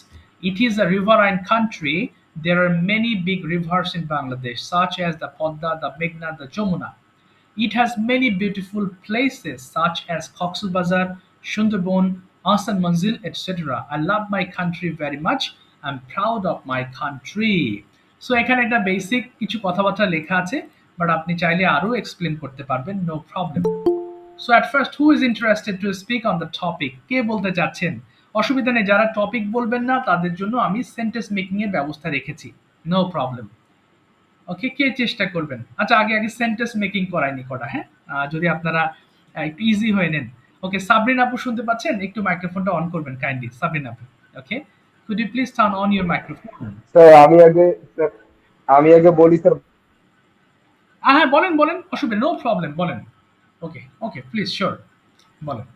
It is a riverine country. There are many big rivers in Bangladesh, such as the Podda, the Meghna, the Jamuna. It has many beautiful places such as Cox's Bazar, Sundarban, Asan Manzil, etc. I love my country very much. I'm proud of my country. So এখানে একটা basic কিছু কথাবার্তা লেখা আছে, but আপনি চাইলে আরো explain করতে পারবেন, no problem. So at first, who is interested to speak on the topic? কে বলতে চাচ্ছেন? অসুবিধা নেই, যারা টপিক বলবেন না তাদের জন্য আমি সেন্টেন্স মেকিং এর ব্যবস্থা রেখেছি, নো প্রবলেম। ওকে, কে চেষ্টা করবেন? আচ্ছা, আগে আগে সেন্টেন্স মেকিং করায়নি করা, হ্যাঁ? যদি আপনারা একটু ইজি হয়ে নেন। ওকে, সাবরিন আপু শুনতে পাচ্ছেন? একটু মাইক্রোফোনটা অন করবেন কাইন্ডলি, সাবরিন আপু। Okay, could you please turn on your microphone? Sir আমি আগে বলি স্যার। হ্যাঁ, বলেন বলেন, অসুবিধা, নো প্রবলেম, বলেন। ওকে ওকে, প্লিজ, শিওর, বলেন।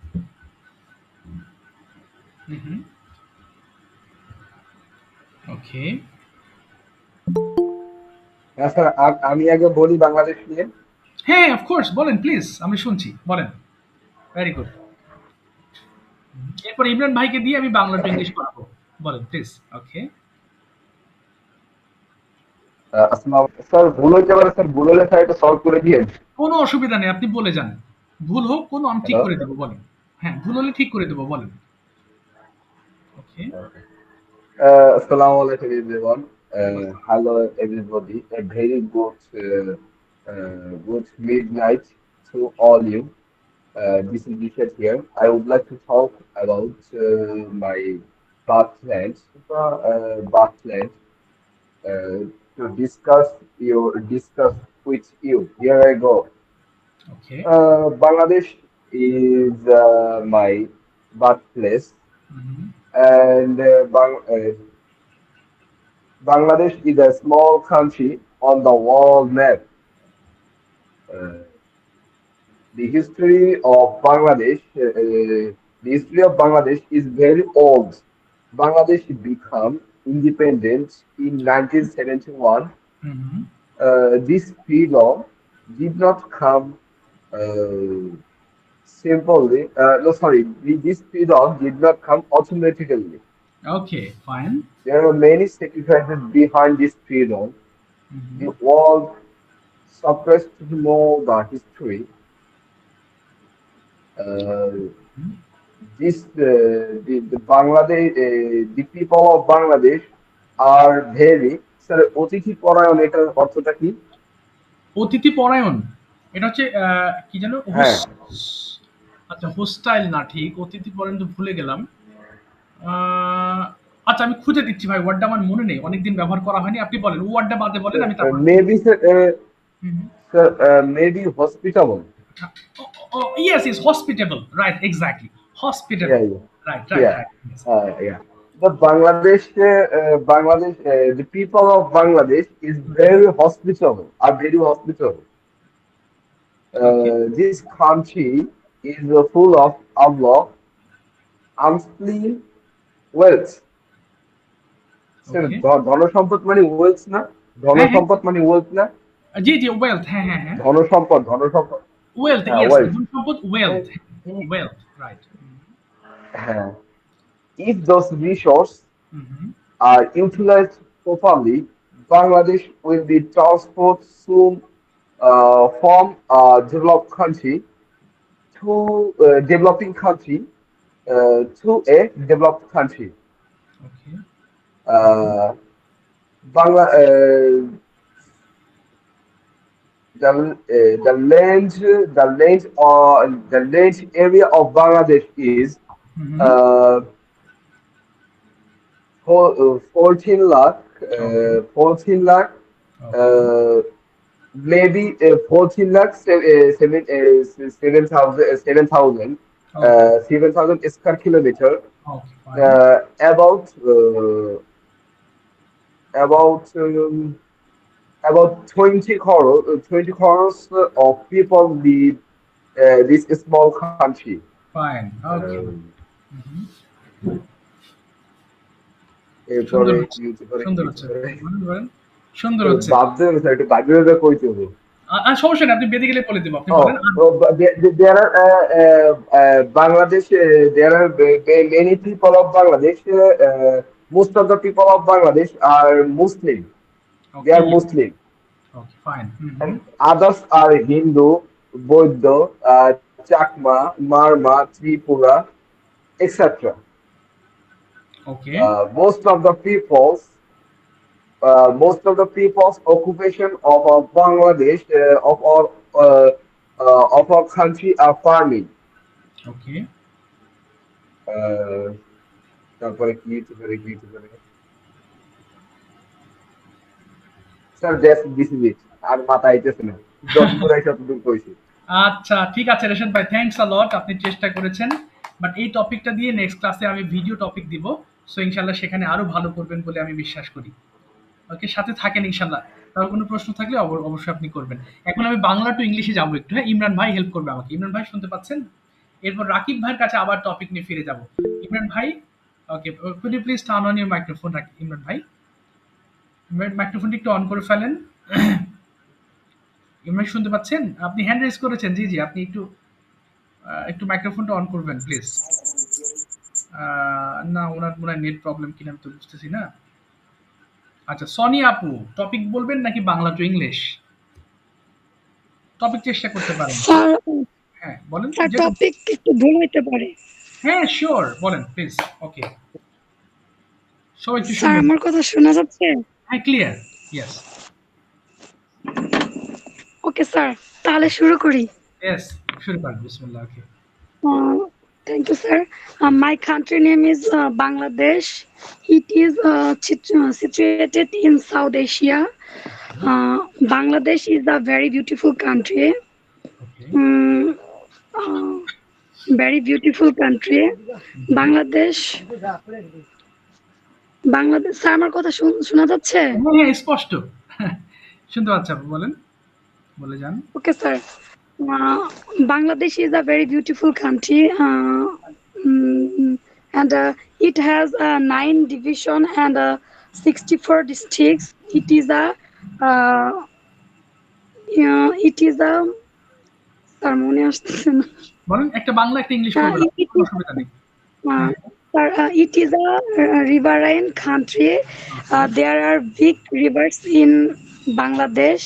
হুম, ওকে। হ্যাঁ স্যার, আমি আগে বলি বাংলাদেশ নিয়ে। হ্যাঁ, অফকোর্স, বলেন প্লিজ, আমি শুনছি, বলেন। Very good. এরপর ইমরান ভাইকে দিয়ে আমি বাংলা টু ইংলিশ করাবো, বলেন প্লিজ। ওকে। আসসালাম স্যার, ভুল হইতে পারে স্যার, ভুল হলে স্যার এটা সলভ করে দিয়েন। কোনো অসুবিধা নেই, আপনি বলে যান। ভুল হোক, কোনো আমি ঠিক হ্যালো। করে দেবো, বলেন। হ্যাঁ, ভুল হলে ঠিক করে দেবো, বলেন। ওকে। Assalamu alaikum everyone. Hello everybody. A very good midnight to all you. This is Richard here. I would like to talk about my Bathland, uh, to discuss with you. Here I go. Okay. Bangladesh is my birthplace, hmm. and Bangladesh is a small country on the world map. Uh, the history of Bangladesh is very old. Bangladesh became independent in 1971. Hmm. This freedom did not come uh, simply. No, sorry. This freedom did not come automatically. Okay, fine. There are many sacrifices behind this freedom. Hmm. The world suppressed to know the history. Uh, the Bangladesh, the people of Bangladesh are very, sir অতিথি পরায়ণ এটার অর্থটা কি? অতিথি পরায়ণ, এটা হচ্ছে কি যেন, হ্যাঁ আচ্ছা, হোস্টাইল না, ঠিক অতিথি পরায়ণ তো ভুলে গেলাম। আহ, আচ্ছা, আমি খুঁজে দিচ্ছি ভাই, ওয়ার্ডটা আমার মনে নেই, অনেকদিন ব্যবহার করা হয়নি। আপনি বলেন, ওয়ার্ডটা বাদে বলেন, আমি তারপর। Maybe hmm. Sir maybe hospitable. Yes, is hospitable, right? Exactly, hospitable. Yeah, yeah, Right, right, yeah, right. Yes. yeah. The people of Bangladesh is very hospitable, are very hospitable. Okay. This country is full of Allah, unseen wealth. Sir Okay. ধনসম্পদ মানে wealth না? হ্যাঁ হ্যাঁ, ধনসম্পদ মানে wealth না? জি জি, wealth, হ্যাঁ হ্যাঁ হ্যাঁ, ধনসম্পদ wealth, হ্যাঁ ইয়েস, ওয়েলথ। ধন সম্পদ, ওয়েলথ, ওয়েলথ, রাইট। হ্যাঁ, if those resources are utilized properly, Bangladesh will be transformed soon from a developed country to developing country to a developed country. Okay. Uh, Bangla, the land area of Bangladesh is Mm-hmm. uh, 14 lakh, Okay. 14 lakh, Okay. uh, maybe 14 lakh, Okay. 7,000 square kilometer, Okay. Fine. about about about 20 crores of people live this small country. Fine. Okay. Um, Mm-hmm. সুন্দর এরপরে হচ্ছে, কি হতে পারে, কি সুন্দর হতে হচ্ছে। পারে? বলেন, বলেন। সুন্দর তো হচ্ছে। ভাবতে হবে স্যার, একটু বাইরে কইতে হবে। সমস্যা নেই, আপনি বেঁধে গেলে বলে দেবো, আপনি বলেন। Oh, oh, but there are Bangladesh. There are many people of Bangladesh. Most of the people of Bangladesh are Muslim. They okay, are Muslim, okay, fine. Hmm, and others are Hindu, Buddha, Chakma, Marma, Tripura, etc. Okay, Most of the people's occupation of Bangladesh of our country are farming. Okay. Uh, তারপরে কি হতে পারে sir, this is it. আর মাথা আইতেছে না, যতদূর আইছে ততদূর কইছি। আচ্ছা, ঠিক আছে রেশাদ ভাই, থ্যাংকস আ লট, আপনি চেষ্টা করেছেন। বাট এই টপিকটা দিয়ে নেক্সট ক্লাসে আমি ভিডিও টপিক দিব। সো ইনশাল্লাহ সেখানে আরো ভালো করবেন বলে আমি বিশ্বাস করি। ওকে, সাথে থাকেন ইনশাল্লাহ। তার কোনো প্রশ্ন থাকলে অবশ্যই আপনি করবেন। এখন আমি বাংলা টু ইংলিশে যাবো একটু, হ্যাঁ? ইমরান ভাই হেল্প করবে আমাকে। ইমরান ভাই শুনতে পাচ্ছেন? এরপর রাকিব ভাইয়ের কাছে আবার টপিক নিয়ে ফিরে যাব। ইমরান ভাই, okay, could you please turn on your microphone? Imran ভাই, মাইক্রোফোনটি একটু অন করে ফেলেন। ইমরান শুনতে পাচ্ছেন? আপনি হ্যান্ড রেজ করেছেন, জি জি, আপনি একটু একটু মাইক্রোফোনটা অন করবেন প্লিজ। না, ওনার মনে হয় নেট প্রবলেম কিনা আমি তো বুঝতেছি না। আচ্ছা, সনি আপু, টপিক বলবেন নাকি বাংলা টু ইংলিশ? টপিক চেষ্টা করতে পারেন। স্যার, হ্যাঁ, বলেন স্যার যেটা। টপিক একটু ভুল হইতে পারে। হ্যাঁ, শিওর, বলেন প্লিজ। ওকে, সবাই একটু স্যার শুনবেন। আমার কথা শোনা যাচ্ছে? হ্যাঁ, ক্লিয়ার। ইয়েস, ওকে স্যার, তাহলে শুরু করি। ইয়েস, শুরু করেন, বিসমিল্লাহ। ওকে। Thank you, sir. My country name is Bangladesh. It is situated in South Asia. Bangladesh is a very beautiful country. Okay. Um, uh, Very beautiful country. Bangladesh. Bangladesh sir, আমার কথা শোনা যাচ্ছে? হ্যাঁ, হ্যাঁ, স্পষ্ট। শুনতে পাচ্ছি আপু, বলেন, বলে যান। Okay, sir. Bangladesh is a very beautiful country, and it has 9 division and 64 districts. Uh, it is a sir মনে আসতেছে না। বলেন, একটা বাংলা একটা ইংলিশ করবেন, It কোনো is অসুবিধা নেই। uh, sir, it is a riverine country. There are big rivers in Bangladesh,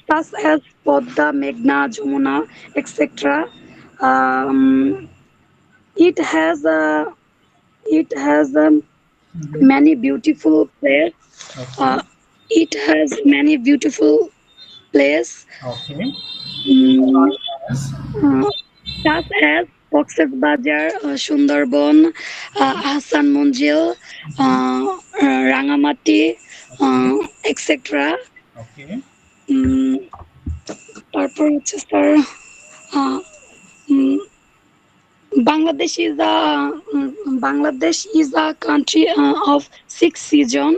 such as Podda, Meghna, Jamuna, etc. Um, it has many beautiful places. Okay, It has many beautiful places, okay, um, yes, such as Cox's Bazar, Sundarban, Hassan Munjil, Rangamati, etc. Okay, um, তারপর হচ্ছে sir, ah, um, Bangladesh is a country of 6 seasons.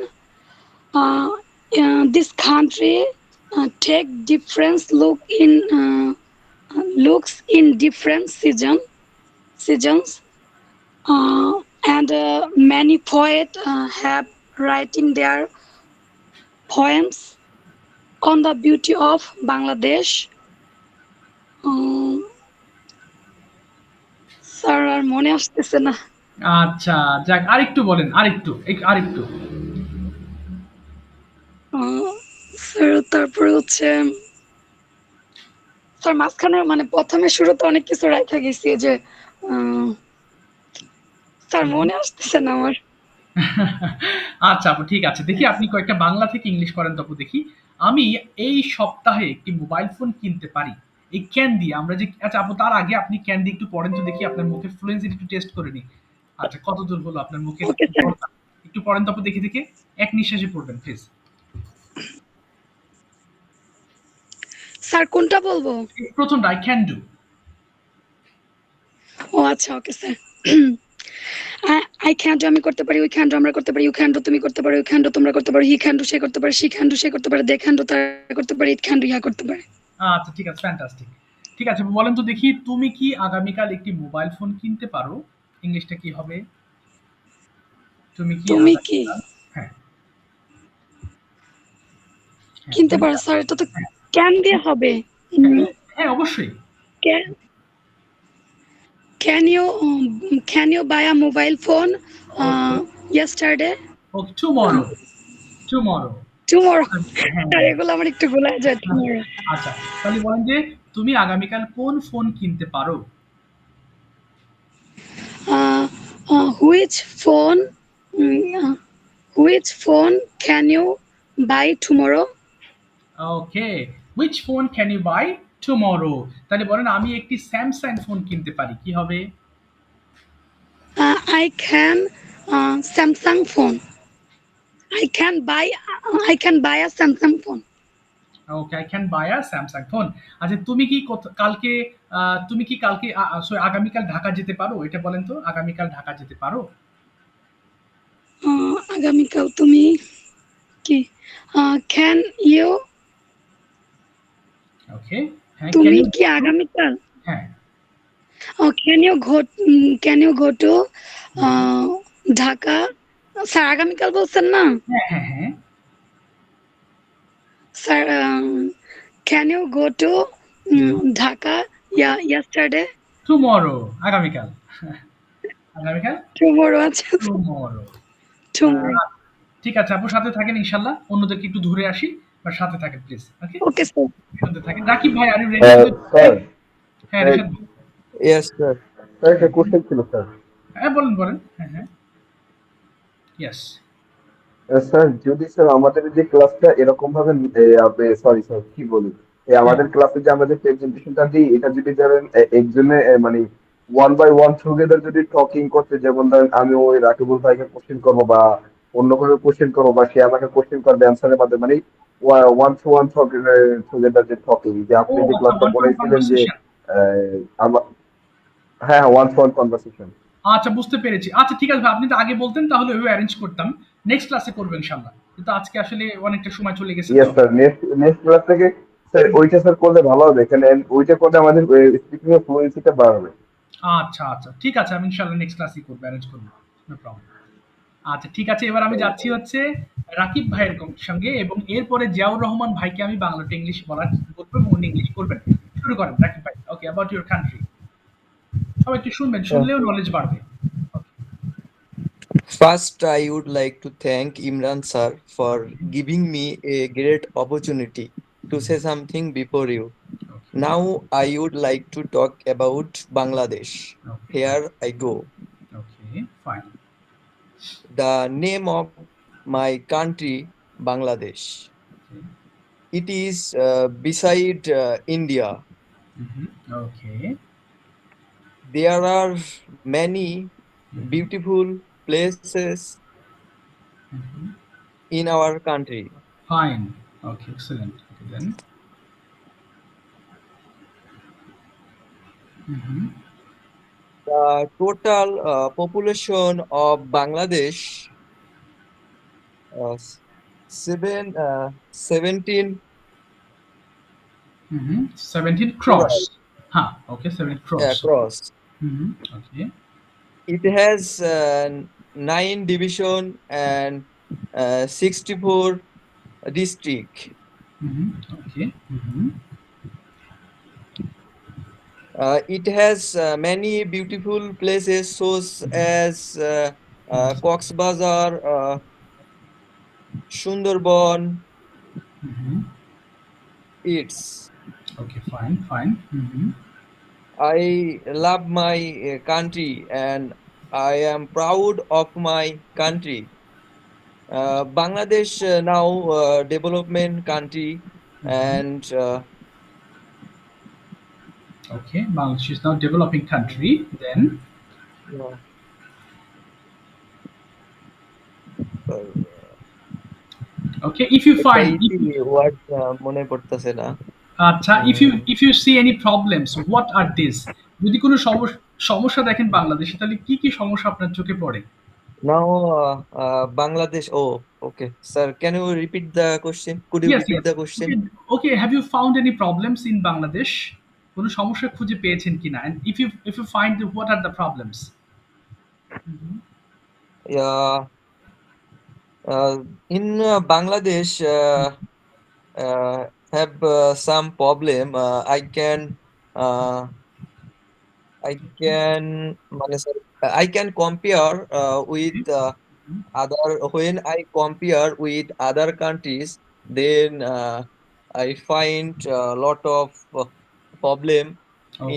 Uh, this country take different looks in different seasons. And many poets have writing their poems on the beauty of Bangladesh. Sir আর মনে আসতেছে না। আচ্ছা, যাক, আরেকটু বলেন, আরেকটু, আরেকটু। স্যার তারপরে হচ্ছে স্যার মাঝখানে মানে প্রথমে শুরুতে অনেক কিছু রাখা গেছি যে স্যার মনে আসতেছে না আমার। আচ্ছা আপু ঠিক আছে, দেখি আপনি কয়েকটা বাংলা থেকে ইংলিশ করেন তো আপু দেখি। আমি এই সপ্তাহে একটি মোবাইল ফোন কিনতে পারি, এই ক্যান দিয়ে আমরা যে, আচ্ছা আপু তার আগে আপনি ক্যান দিয়ে একটু পড়েন তো দেখি, আপনার মুখের ফ্লুয়েন্সি একটু টেস্ট করে নিই। আচ্ছা কত দূর হলো আপনার মুখের ওকে স্যার। কথা? একটু পড়েন তো আপু দেখি দেখে, এক নিঃশ্বাসে পড়বেন প্লিজ। স্যার কোনটা বলবো? প্রথমটা আই ক্যান ডু। ও আচ্ছা okay sir. I can do আমি করতে পারি, উই ক্যান ডু আমরা করতে পারি, ইউ ক্যান ডু তুমি করতে পারো, ইউ ক্যান ডু তোমরা করতে পারো, হি ক্যান ডু সে করতে পারে, শি ক্যান ডু সে করতে পারে, দে ক্যান ডু তারা করতে পারে, ইট ক্যান ডু ইহা করতে পারে। আচ্ছা ঠিক আছে, ফ্যান্টাস্টিক। ঠিক আছে বলেন তো দেখি, তুমি কি আগামীকাল একটি মোবাইল ফোন কিনতে পারো? ইংলিশটা কি হবে? তুমি কি তুমি কি আগামীকাল, হ্যাঁ হ্যাঁ কিনতে তুমি পারো? স্যার এটা তো হ্যাঁ ক্যান দিয়ে হবে। হ্যাঁ অবশ্যই। Can you buy a mobile phone okay yesterday? Okay, tomorrow, tomorrow. Tomorrow? হ্যাঁ স্যার এগুলো আমার একটু গোলায় যায় tomorrow. আচ্ছা, তাহলে বলেন যে তুমি আগামীকাল কোন ফোন কিনতে পারো? Uh, which phone? Which phone can you buy tomorrow? Okay, which phone can you buy tomorrow? তাহলে বলেন আমি একটি স্যামসাং ফোন কিনতে পারি, কি হবে? I can Samsung phone. I can buy a Samsung phone. Okay, I can buy a Samsung phone. আচ্ছা তুমি কি কালকে তুমি কি কালকে sorry, আগামীকাল ঢাকা যেতে পারো? এটা বলেন তো, আগামীকাল ঢাকা যেতে পারো? আগামীকাল তুমি কি can you ওকে, হ্যাঁ ক্যান তুমি ইউ, কি আগামীকাল হ্যাঁ can you go to Dhaka? Sir আগামীকাল বলছেন না হ্যাঁ হ্যাঁ হ্যাঁ sir? can you go to Dhaka yesterday? Tomorrow, আগামীকাল, আগামীকাল tomorrow আচ্ছা টুমরো। tomorrow. ঠিক আছে আপু, সাথে থাকেন ইনশাল্লাহ, অন্যদেরকে একটু ধরে আসি, বা সাথে থাকেন প্লিজ। Okay, okay sir. শুনতে থাকেন। রাকিব ভাই are you ready two? Sir হ্যাঁ রিশাদ ভাই। Yes, sir. স্যার একটা কোশ্চেন ছিল স্যার। হ্যাঁ বলেন বলেন, হ্যাঁ হ্যাঁ ইয়েস। স্যার যদি স্যার আমাদের যে ক্লাসটা এরকম ভাবে সরি স্যার কি বলি, হ্যাঁ আমাদের ক্লাসে যে আমাদের প্রেজেন্টেশনটা দিই এটা যদি ধরেন একজনে মানে ওয়ান বাই ওয়ান টুগেদার যদি টকিং করতে, যেমন ধরেন আমি ওই রাকিবুল ভাইকে কোশ্চেন করবো বা অন্য কোনো কোশ্চেন করবো বা সে আমাকে কোশ্চেন করবে অ্যান্সারের মাধ্যমে, মানে ওয়ান টু ওয়ান টুগেদার যে টকিং, যে ও আপনি যে আচ্ছা, ক্লাসটা ওয়ান টু ওয়ান করেছিলেন যে কনভারসেশন। আমার, হ্যাঁ ওয়ান টু ওয়ান কনভারসেশন। আচ্ছা বুঝতে পেরেছি। আচ্ছা ঠিক আছে ভাই, আপনি তো আগে বলতেন তাহলে ওইভাবে অ্যারেঞ্জ করতাম। নেক্সট ক্লাসে করবো ইনশাল্লাহ, কিন্তু আজকে আসলে অনেকটা সময় চলে গেছে তো। Yes sir, next next class থেকে স্যার ওইটা স্যার করলে ভালো হবে, এখানে ওইটা করলে আমাদের স্পিকিং এর ফ্লুয়েন্সিটা বাড়বে। আচ্ছা আচ্ছা ঠিক আছে, আমি ইনশাল্লাহ নেক্সট ক্লাসই করবো, অ্যারেঞ্জ করবো, নো প্রবলেম। আচ্ছা ঠিক আছে, এবার আমি যাচ্ছি হচ্ছে রাকিব ভাইয়ের সঙ্গে, এবং এরপরে জিয়াউর রহমান ভাইকে আমি বাংলাতে ইংলিশ বলার বলবো এবং উনি ইংলিশ করবেন। শুরু করেন রাকিব ভাই। ওকে, অ্যাবাউট ইউর কান্ট্রি। সবাই একটু শুনবেন, শুনলেও নলেজ বাড়বে। First, I would like to thank Imran sir for giving me a great opportunity to say something before you. Okay. Now, I would like to talk about Bangladesh. Okay. Here I go. Okay, fine. The name of my country, Bangladesh. Okay. It is beside India. Okay. There are many beautiful places in our country. Fine. Okay, excellent. Okay, then. The total population of Bangladesh s- 17 17 cross. Huh. Okay, 17 cross. across. Okay. It has 9 division and 64 district. Okay. It has many beautiful places such as Cox's Bazar, Sundarban, Mhm. eats. Okay, fine. I love my country and I am proud of my country. Bangladesh now development country Mhm. and Okay, Bangladesh is now developing country. Then, uh, okay, if you একটা find, ইতি word মনে পড়তেছে না। আচ্ছা, উম, if you see any problems, what are these? যদি কোনো সমস্যা দেখেন বাংলাদেশে, তাহলে কি কি সমস্যা আপনার চোখে পড়ে? Now Bangladesh. Oh, okay, sir. Can you repeat the question? Could you Yes, repeat yes. the Okay, question? okay. Have you found any problems in Bangladesh? কোনো সমস্যা খুঁজে পেয়েছেন কিনা? And if you find, what are the problems? Yeah. In Bangladesh, have some problem. Uh, মানে sir, I can compare with other when I compare with other countries, then I find a lot of problem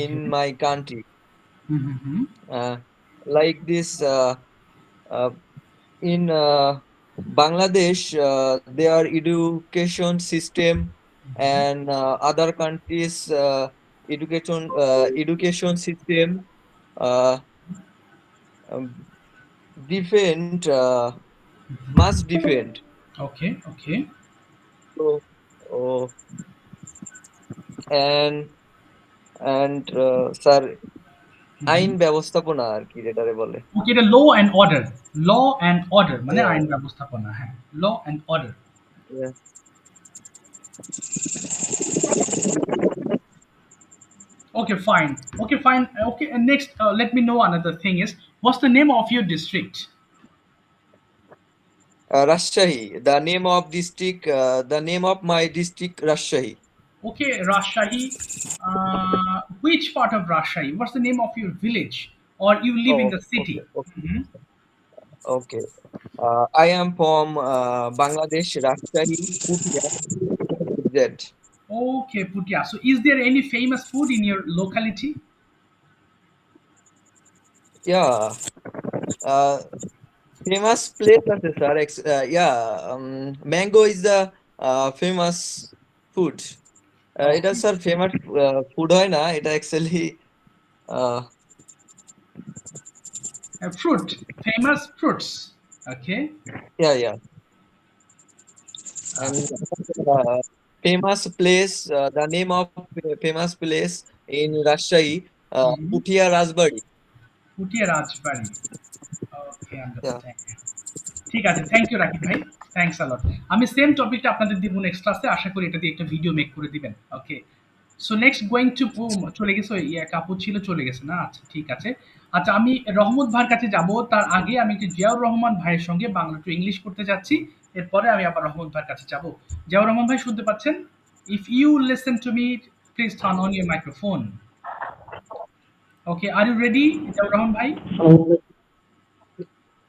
in Okay. my country. Mm-hmm. Uh, like this, uh, in Bangladesh, their education system and other countries' education system uh, um, different, much different. Okay, okay. So, oh, and sir আইন Mm-hmm. ব্যবস্থাপনা আর কি যেটারে বলে। Okay, এটা law and order মানে Yeah, আইন ব্যবস্থাপনা, হ্যাঁ, law and order. yeah. Okay, fine. Okay, and next, let me know another thing is, what's the name of your district? Rajshahi. The name of my district, Rajshahi. Okay, Rajshahi. Which part of Rajshahi? What's the name of your village? Or you live in Oh, the okay, city? okay, Mhm. okay. I am from Bangladesh, Rajshahi, Putia, Z. Okay, Putia. So, is there any famous food in your locality? Yeah, uh, famous place আছে sir. Yeah, mango is the famous food. এটা Okay, sir famous food হয় না, এটা actually fruit, famous fruits. Okay. yeah, yeah. Uh, And famous place, the name of famous place in Rajshahi, mhm. Putia Rajbari. Putia Rajbari. Okay, Yeah. understand. ঠিক আছে, thank you Rakib ভাই, thanks a লট। আমি same টপিকটা আপনাদের দিব next ক্লাসে, আশা করি এটা দিয়ে একটা ভিডিও মেক করে দিবেন। ওকে, সো নেক্সট গোয়িং টু, চলে গেছে, ওই কাপড় ছিল, চলে গেছে না? আচ্ছা, ঠিক আছে। আচ্ছা, আমি রহমত ভাইয়ের কাছে যাব, তার আগে আমি একটু জিয়াউর রহমান ভাইয়ের সঙ্গে বাংলা টু ইংলিশ করতে যাচ্ছি, এরপরে আমি আবার রহমত ভাইয়ের কাছে যাব। জিয়াউর রহমান ভাই শুনতে পাচ্ছেন? If you listen to me, please turn on your microphone. Okay, are you ready Ziaur Rahman ভাই?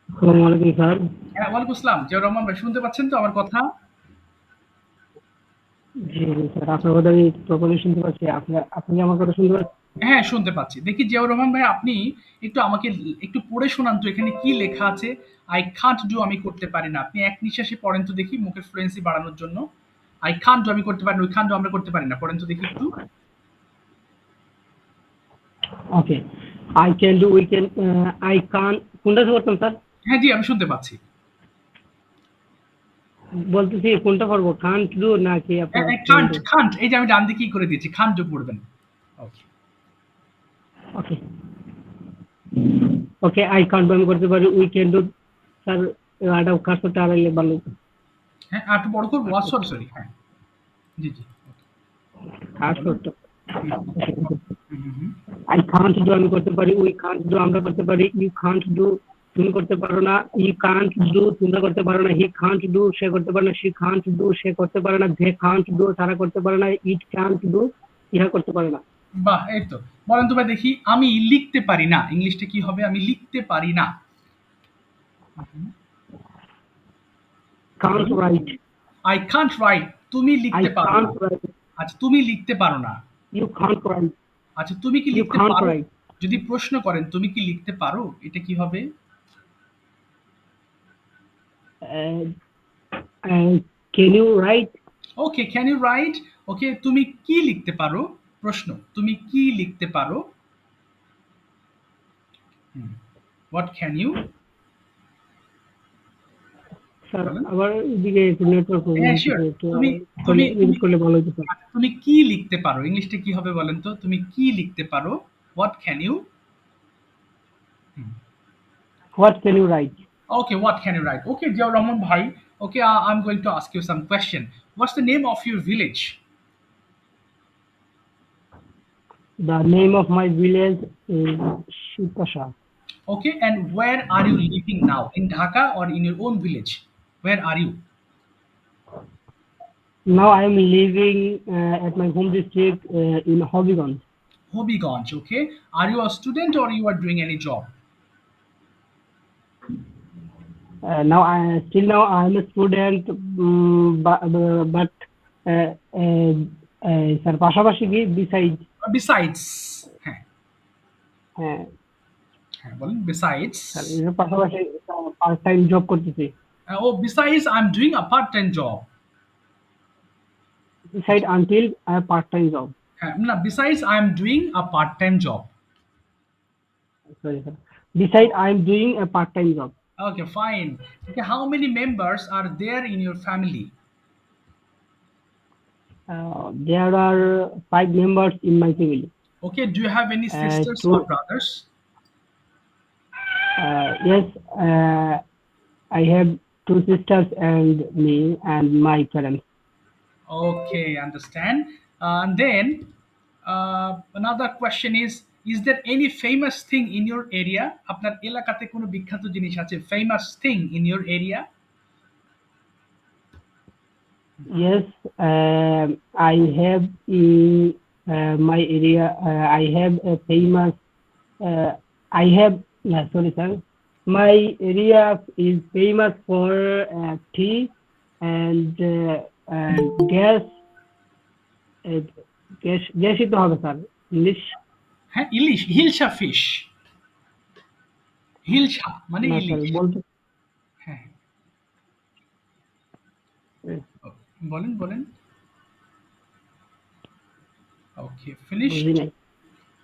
আসসালামু আলাইকুম স্যার। হ্যাঁ, ওয়ালাইকুম আসসালাম। জিয়াউর রহমান ভাই শুনতে পাচ্ছেন তো আমার কথা? জি, জি স্যার, আপনার কথা আমি প্রপারলি শুনতে পাচ্ছি। আপনি আমার কথা শুনতে পাচ্ছেন? হ্যাঁ, শুনতে পাচ্ছি। দেখি জিয়াউর রহমান ভাই, আপনি একটু আমাকে একটু পড়ে শোনান তো, এখানে কি লেখা আছে? I can't do, আমি করতে পারি না। আপনি এক নিঃশ্বাসে পড়েন তো দেখি, মুখের ফ্লুয়েন্সি বাড়ানোর জন্য। I can't do, আমি করতে পারি না। We can't do, আমরা করতে পারি না। পড়েন তো দেখি একটু। ওকে। I can do, we can, I can't, কোনটা করতাম স্যার? হ্যাঁ, জি, আমি শুনতে পাচ্ছি। বলতেছি কোনটা করবো? can't do নাকি আপনার can can't, do? can't, এই যে আমি ডান দিকেই করে দিয়েছি। can't do পড়বেন। ওকে। Okay. Okay, I can't do আমি করতে পারি। we can do স্যার, এটা কাজটা আড়াইলে ভালো হতো। হ্যাঁ, আর একটু বড় করবো? সরি। হ্যাঁ, জি, জি। কাজ বলেন। করতে হুম, ওকে, ওকে। হুম, হুম, হুম। I can't do আমি করতে পারি। we can't do আমরা করতে পারি। you can't do তুমি করতে পারো না। you can't do তোমরা করতে পারো না। he can't do সে করতে পারে না। she can't do সে করতে পারে না। they can't do তারা করতে পারে না। it can't do ইহা করতে পারে না। বাহ! এই তো। বলেন তো ভাই দেখি, আমি লিখতে পারি না। ইংলিশটা কি হবে? আমি লিখতে পারি না। can't বলেন। write I can't write, তুমি I লিখতে পারো না। can't write. আচ্ছা, তুমি লিখতে পারো না। You can't write. আচ্ছা, তুমি কি You লিখতে can't পারো? write. যদি প্রশ্ন করেন তুমি কি লিখতে পারো, এটা কি হবে? Uh, can you write? Okay, can you write? Okay, তুমি কি লিখতে পারো? প্রশ্ন, তুমি কি লিখতে পারো? What can you? স্যার বলেন। আবার এদিকে একটু নেটওয়ার্ক প্রবলেম হ্যাঁ, হচ্ছে, শিওর। একটু তুমি তাহলে তুমি রিপিট করলে ভালো হতো স্যার। তুমি কি লিখতে পারো? ইংলিশটা কি হবে বলেন তো? তুমি কি লিখতে পারো? What can you? What can you write? Okay, what can you write? Okay, Jiaur Rahman bhai. Okay, I'm going to ask you some question. What's the name of your village? The name of my village is Shipasha. Okay, and where are you living now? In Dhaka or in your own village? Where are you? Now I am living at my home district in Hobbyganj. Hobbyganj. Okay, are you a student or you are doing any job? Now I am a student, but sir পাশাপাশি কি besides Besides, হ্যাঁ হ্যাঁ হ্যাঁ বলেন besides. Sir এর পাশাপাশি part time job করতেছি। Oh, besides, I'm doing a part-time job. Beside until I have part time job. No, besides, I'm doing a part-time job. Sorry sir. Beside I am doing a part time job. Okay, fine. Okay, how many members are there in your family? There are 5 members in my family. Okay, do you have any sisters Two, or brothers? yes, I have 2 sisters and me and my parents. Okay, understand. And then another question is there any famous thing in your area? আপনার এলাকাতে কোনো বিখ্যাত জিনিস আছে? Famous thing in your area? Yes, I have in my area. I have a famous. I have. Sorry, sir. My area is famous for tea and gas. গ্যাসই তো হবে sir, English হ্যাঁ, ইলিশ, hilsa fish. Hilsa মানে না স্যার ইলিশ। বলতে হ্যাঁ, বলেন বলেন। ওকে, বুঝি ফিনিশড। নাই।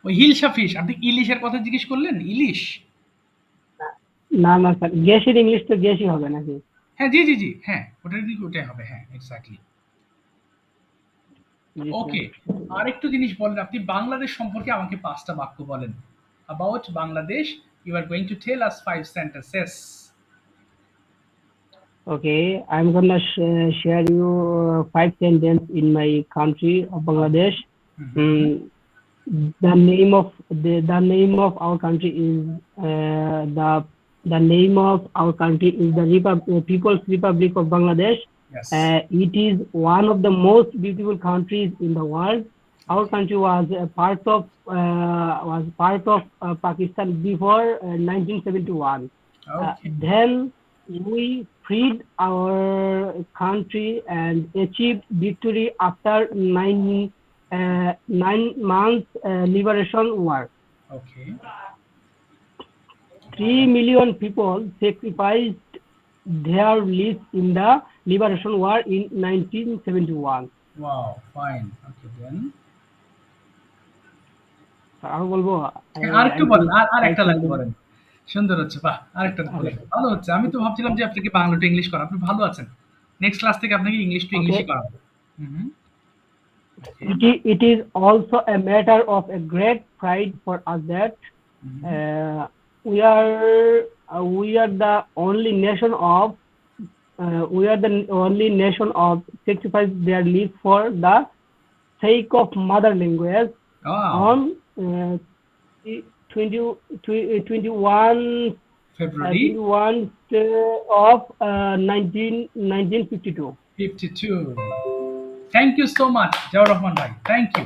ওই হিলসা ফিশ, আপনি ইলিশের কথা জিজ্ঞেস করলেন, ইলিশ। না না স্যার, গ্যাসের ইংলিশ তো গ্যাসই হবে নাকি? হ্যাঁ, জি জি জি, হ্যাঁ ওটাই হবে, হ্যাঁ এক্স্যাক্টলি। জি ওকে, স্যার। আরেকটু জিনিস বলেন, আপনি বাংলাদেশ সম্পর্কে আমাকে 5টা বাক্য বলেন। About Bangladesh, you are going to tell us 5 sentences. Okay, I'm gonna share you 5 sentences in my country of Bangladesh. The name of our country is the name of our country is the People's Republic of Bangladesh. Yes. It is one of the most beautiful countries in the world. Our country was a part of Pakistan before 1971. Okay. Then we freed our country and achieved victory after 9 months liberation war. Okay. 3 million people sacrificed their lives in the liberation war in 1971. Wow, fine. Okay, then. আরো বলবো? আরেকটু বলেন, আর একটা line বলেন। সুন্দর হচ্ছে, বাহ! আরেকটা বলেন। ভালো হচ্ছে। আমি তো ভাবছিলাম যে আপনাকে বাংলা টু ইংলিশ করা। আপনি ভালো আছেন। নেক্সট ক্লাস থেকে আপনাকে ইংলিশ টু ইংলিশই করাবো। It is also a matter of a great pride for us that we are the only nation of sacrifice their lives for the sake of mother language. On 21 February 21 of 1952. 52. Thank you so much Ziaur Rahman ভাই, thank you.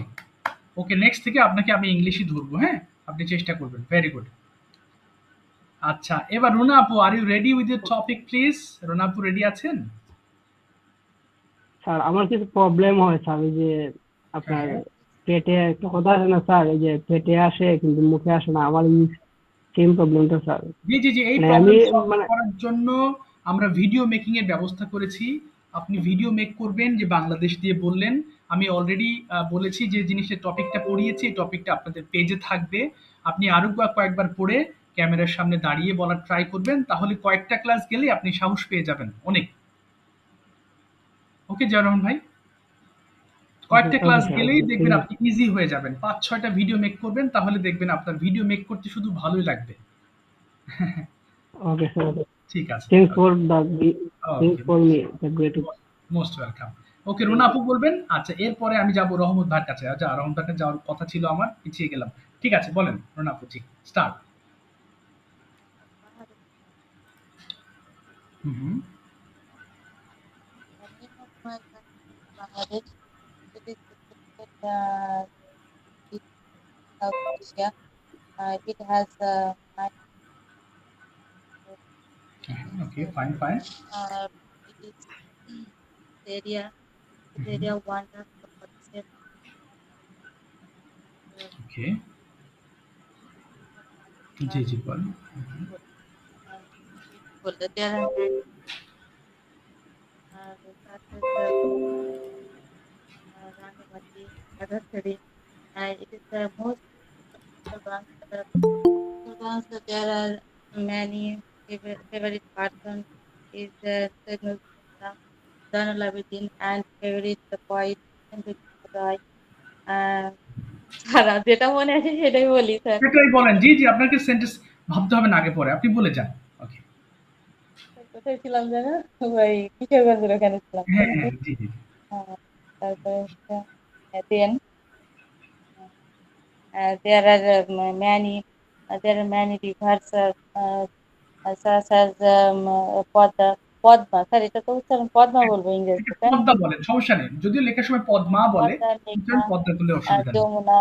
Okay, next থেকে আপনাকে আমি ইংলিশই ধরবো, হ্যাঁ আপনি চেষ্টা করবেন। Very good. আচ্ছা, এবার রুনা আপু, are you ready with the topic please? Runa আপু রেডি আছেন? স্যার আমার কিছু প্রবলেম হয় স্যার, ওই যে আপনার হ্যাঁ। পেটে একটা কথা আছে না স্যার, এই যে পেটে আসে কিন্তু মুখে আসে না, আমার এই সেম প্রবলেমটা স্যার। জি, জি, জি। এই মানে আমি প্রবলেম সলভ মানে করার জন্য আমরা ভিডিও মেকিং এর ব্যবস্থা করেছি। আপনি ভিডিও মেক করবেন যে বাংলাদেশ দিয়ে বললেন। আমি অলরেডি বলেছি যে জিনিসের টপিকটা পড়িয়েছি, এই টপিকটা আপনাদের পেজে থাকবে। আপনি আরো কয়েকবার পড়ে ক্যামেরার সামনে দাঁড়িয়ে বলার ট্রাই করবেন। তাহলে কয়েকটা ক্লাস গেলেই আপনি সাহস পেয়ে যাবেন অনেক। ওকে জিয়া রহমান ভাই? কয়েকটা ওকে ক্লাস স্যার, গেলেই ওকে দেখবেন থ্যাংক ইউ। আপনি ইজি হয়ে যাবেন। ৫-৬ টা ভিডিও মেক করবেন তাহলে দেখবেন আপনার ভিডিও মেক করতে শুধু ভালোই লাগবে। Okay sir, okay. ঠিক আছে। Thanks okay, for the thanks okay. For me the great. Most welcome. Okay, Runa আপু বলবেন? আচ্ছা, এরপরে আমি যাবো রহমত ভাইয়ের কাছে। আচ্ছা, রহমত ভাইয়ের কাছে যাওয়ার কথা ছিল আমার, পিছিয়ে গেলাম। ঠিক আছে, বলেন রুনা আপু, ঠিক start. Hmm, hmm. The name of my country is Bangladesh. It is situated in South Asia. It has nine okay, fine, fine. it is area its area 147 ওকে, জি, জি, বলেন। people. There are many such as Rangamati, Adatari. It is the most advanced. There are many favorite person is Said Nurul Zainul Abidin and favorite poet Chandrakishore Roy. আহ ছাড়া যেটা মনে আছে সেটাই বলি sir. সেটাই বলেন। জি, জি, আপনাকে সেন্টেন্স ভাবতে হবে না আগে পরে। আপনি বলে যান। ওকে। কোথায় ছিলাম যেন? ওই কিশোরগঞ্জের ওখানে ছিলাম। হ্যাঁ, হ্যাঁ, জি, জি। তারপরে হচ্ছে দেন there are many rivers such as Padma sir, এটা তো উচ্চারণ পদ্মা বলবো এটা ইংরেজিতে, তাই না? পদ্মা বলেন, সমস্যা নেই। যদিও লেখার সময় পদ্মা বলে, পদ্মা, মেঘনা, উচ্চারণ পদ্মা করলে অসুবিধা নেই। Jamuna,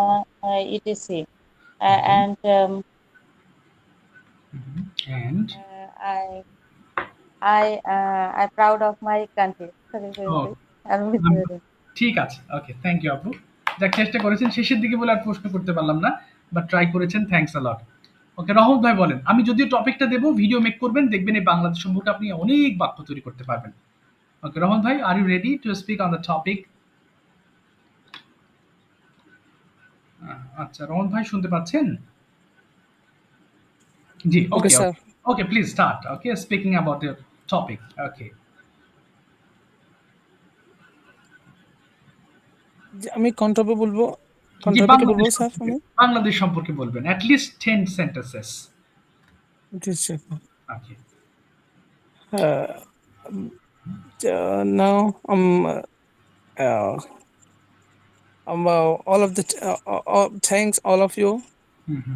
etc. Okay. And and I I proud of my country. Sorry, sorry, oh sorry. আমি বুঝতে পারি। ঠিক আছে। ওকে, থ্যাংক ইউ আপু। যাক, চেষ্টা করেছেন। শেষের দিকে বলে আর প্রশ্ন করতে পারলাম না। বাট ট্রাই করেছেন। থ্যাংকস আ লট। ওকে, রহমত ভাই বলেন। আমি যদিও টপিকটা দেব, ভিডিও মেক করবেন, দেখবেন এই বাংলাদেশ সম্পর্কে আপনি অনেক বাক্য তৈরি করতে পারবেন। ওকে, রহমত ভাই, are you ready to speak on the topic? আচ্ছা, রহমত ভাই শুনতে পাচ্ছেন? জি, okay okay, sir. Okay. Okay, please start. Okay, speaking about your topic. Okay. আমি কোন টপিকে বলবো? কোন জি, টপিকে বলবো বাংলাদেশ স্যার সম্পর্কে। আমি? বাংলাদেশ সম্পর্কে বলবেন। At least 10 sentences. G sir. Okay. Now uh, all of the thanks all of you, hmm, hmm, hmm.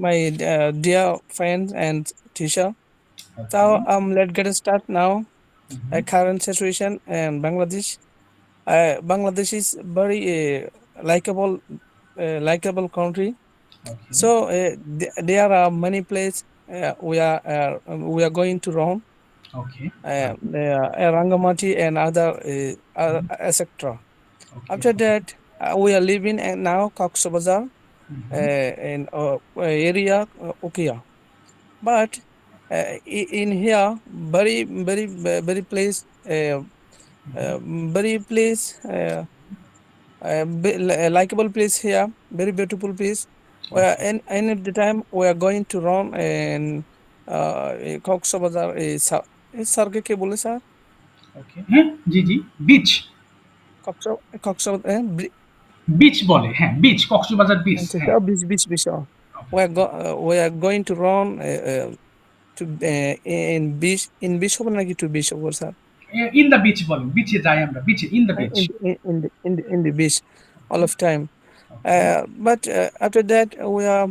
my dear friends and teacher. So okay. let's get start now. Hmm, hmm. Current situation in Bangladesh. Bangladesh is very likable country. Okay, So there are many places we are going to roam, okay, Rangamati and other etc. Okay, After that, we are living now Coxbazar hmm, hmm. in area Ukia. But in here, very place, very place, likable place here, very beautiful place. Where okay, any of the time we are going to run and Coxbazar is Sarge ke bole sir? ওকে। হ্যাঁ, জি, জি। Beach, Coxbazar beach বলে। হ্যাঁ, beach, Cox's Bazar beach. হ্যাঁ। beach. Okay. We are going to run to in beach হবে নাকি to beach over sir? In the beach বলেন। বিচে যাই আমরা। বিচে, in the beach. In the beach all of time. Okay, But after that we are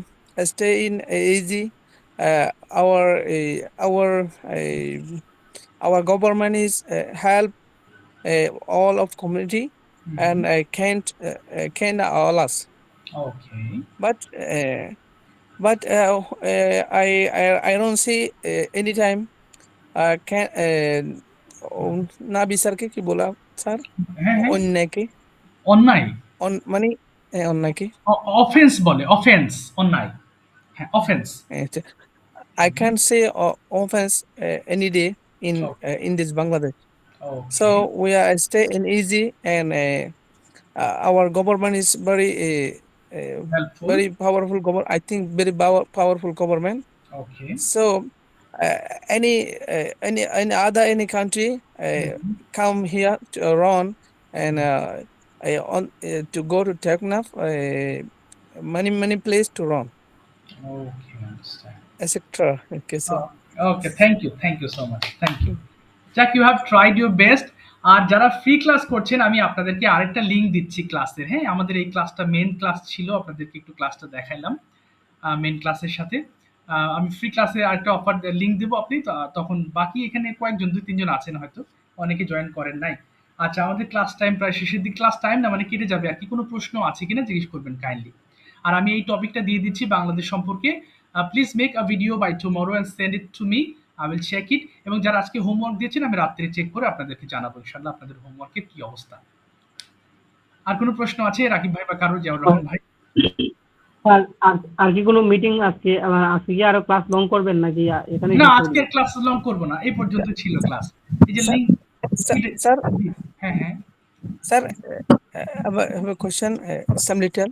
staying easy. Our government is help all of community hmm, and hmm. can all us. Okay, But I don't see anytime can না বিচারকে কি বলা sir? হ্যাঁ, হ্যাঁ। অন্যায়কে অন্যায়। মানে অন্যায়কে offence বলে, অফেন্স, অন্যায়। হ্যাঁ, অফেন্স। আচ্ছা, I can say offense any day in this Bangladesh. Okay. So we are stay in easy and our government is helpful. very powerful government. I think very powerful government. Okay. So any other any country come here to run and to go to Teknaf, many place to run, okay, understand. etc. Okay, sir. Okay, thank you so much, thank you. যাক, you have tried your best. আর যারা free class করছেন, আমি আপনাদেরকে আরেকটা link দিচ্ছি ক্লাসের। হ্যাঁ, আমাদের এই ক্লাসটা মেন ক্লাস ছিল, আপনাদেরকে একটু ক্লাসটা দেখাইলাম মেন ক্লাসের সাথে। আমি ফ্রি ক্লাসে আরেকটা অফার লিঙ্ক দেবো, আপনি তখন বাকি এখানে কয়েকজন 2-3 জন আছেন হয়তো, অনেকে জয়েন করেন নাই। আচ্ছা, আমাদের ক্লাস টাইম প্রায় শেষের দিকে, ক্লাস টাইম না মানে কেটে যাবে আর কি। কোনো প্রশ্ন আছে কিনা জিজ্ঞেস করবেন কাইন্ডলি। আর আমি এই টপিকটা দিয়ে দিচ্ছি বাংলাদেশ সম্পর্কে। Please make a video by tomorrow and send it to me, I will check it. এবং যারা আজকে হোমওয়ার্ক দিয়েছেন, আমি রাত্রে চেক করে আপনাদেরকে জানাবো ইনশাল্লাহ আপনাদের হোমওয়ার্কের কি অবস্থা। আর কোনো প্রশ্ন আছে রাকিব ভাই বা কারো, জিয়াউর রহমান ভাই? স্যার, আর কি কোনো মিটিং আজকে আজকে কি আরো ক্লাস লং করবেন নাকি এখানে না, শেষ করবেন? আজকের ক্লাস লং করব না, এই পর্যন্ত ছিল ক্লাস। এই যে লিংক। Sir, হ্যাঁ, হ্যাঁ। sir, have a question, some little.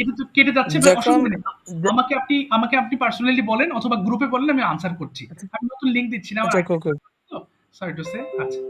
এটা তো কেটে যাচ্ছে, যখন অসুবিধা নেই। আমাকে আপনি পার্সোনালি বলেন অথবা গ্রুপে বলেন, আমি আনসার করছি। আমি নতুন লিংক দিচ্ছি না, আচ্ছা, আমার সরি টু সে। আচ্ছা।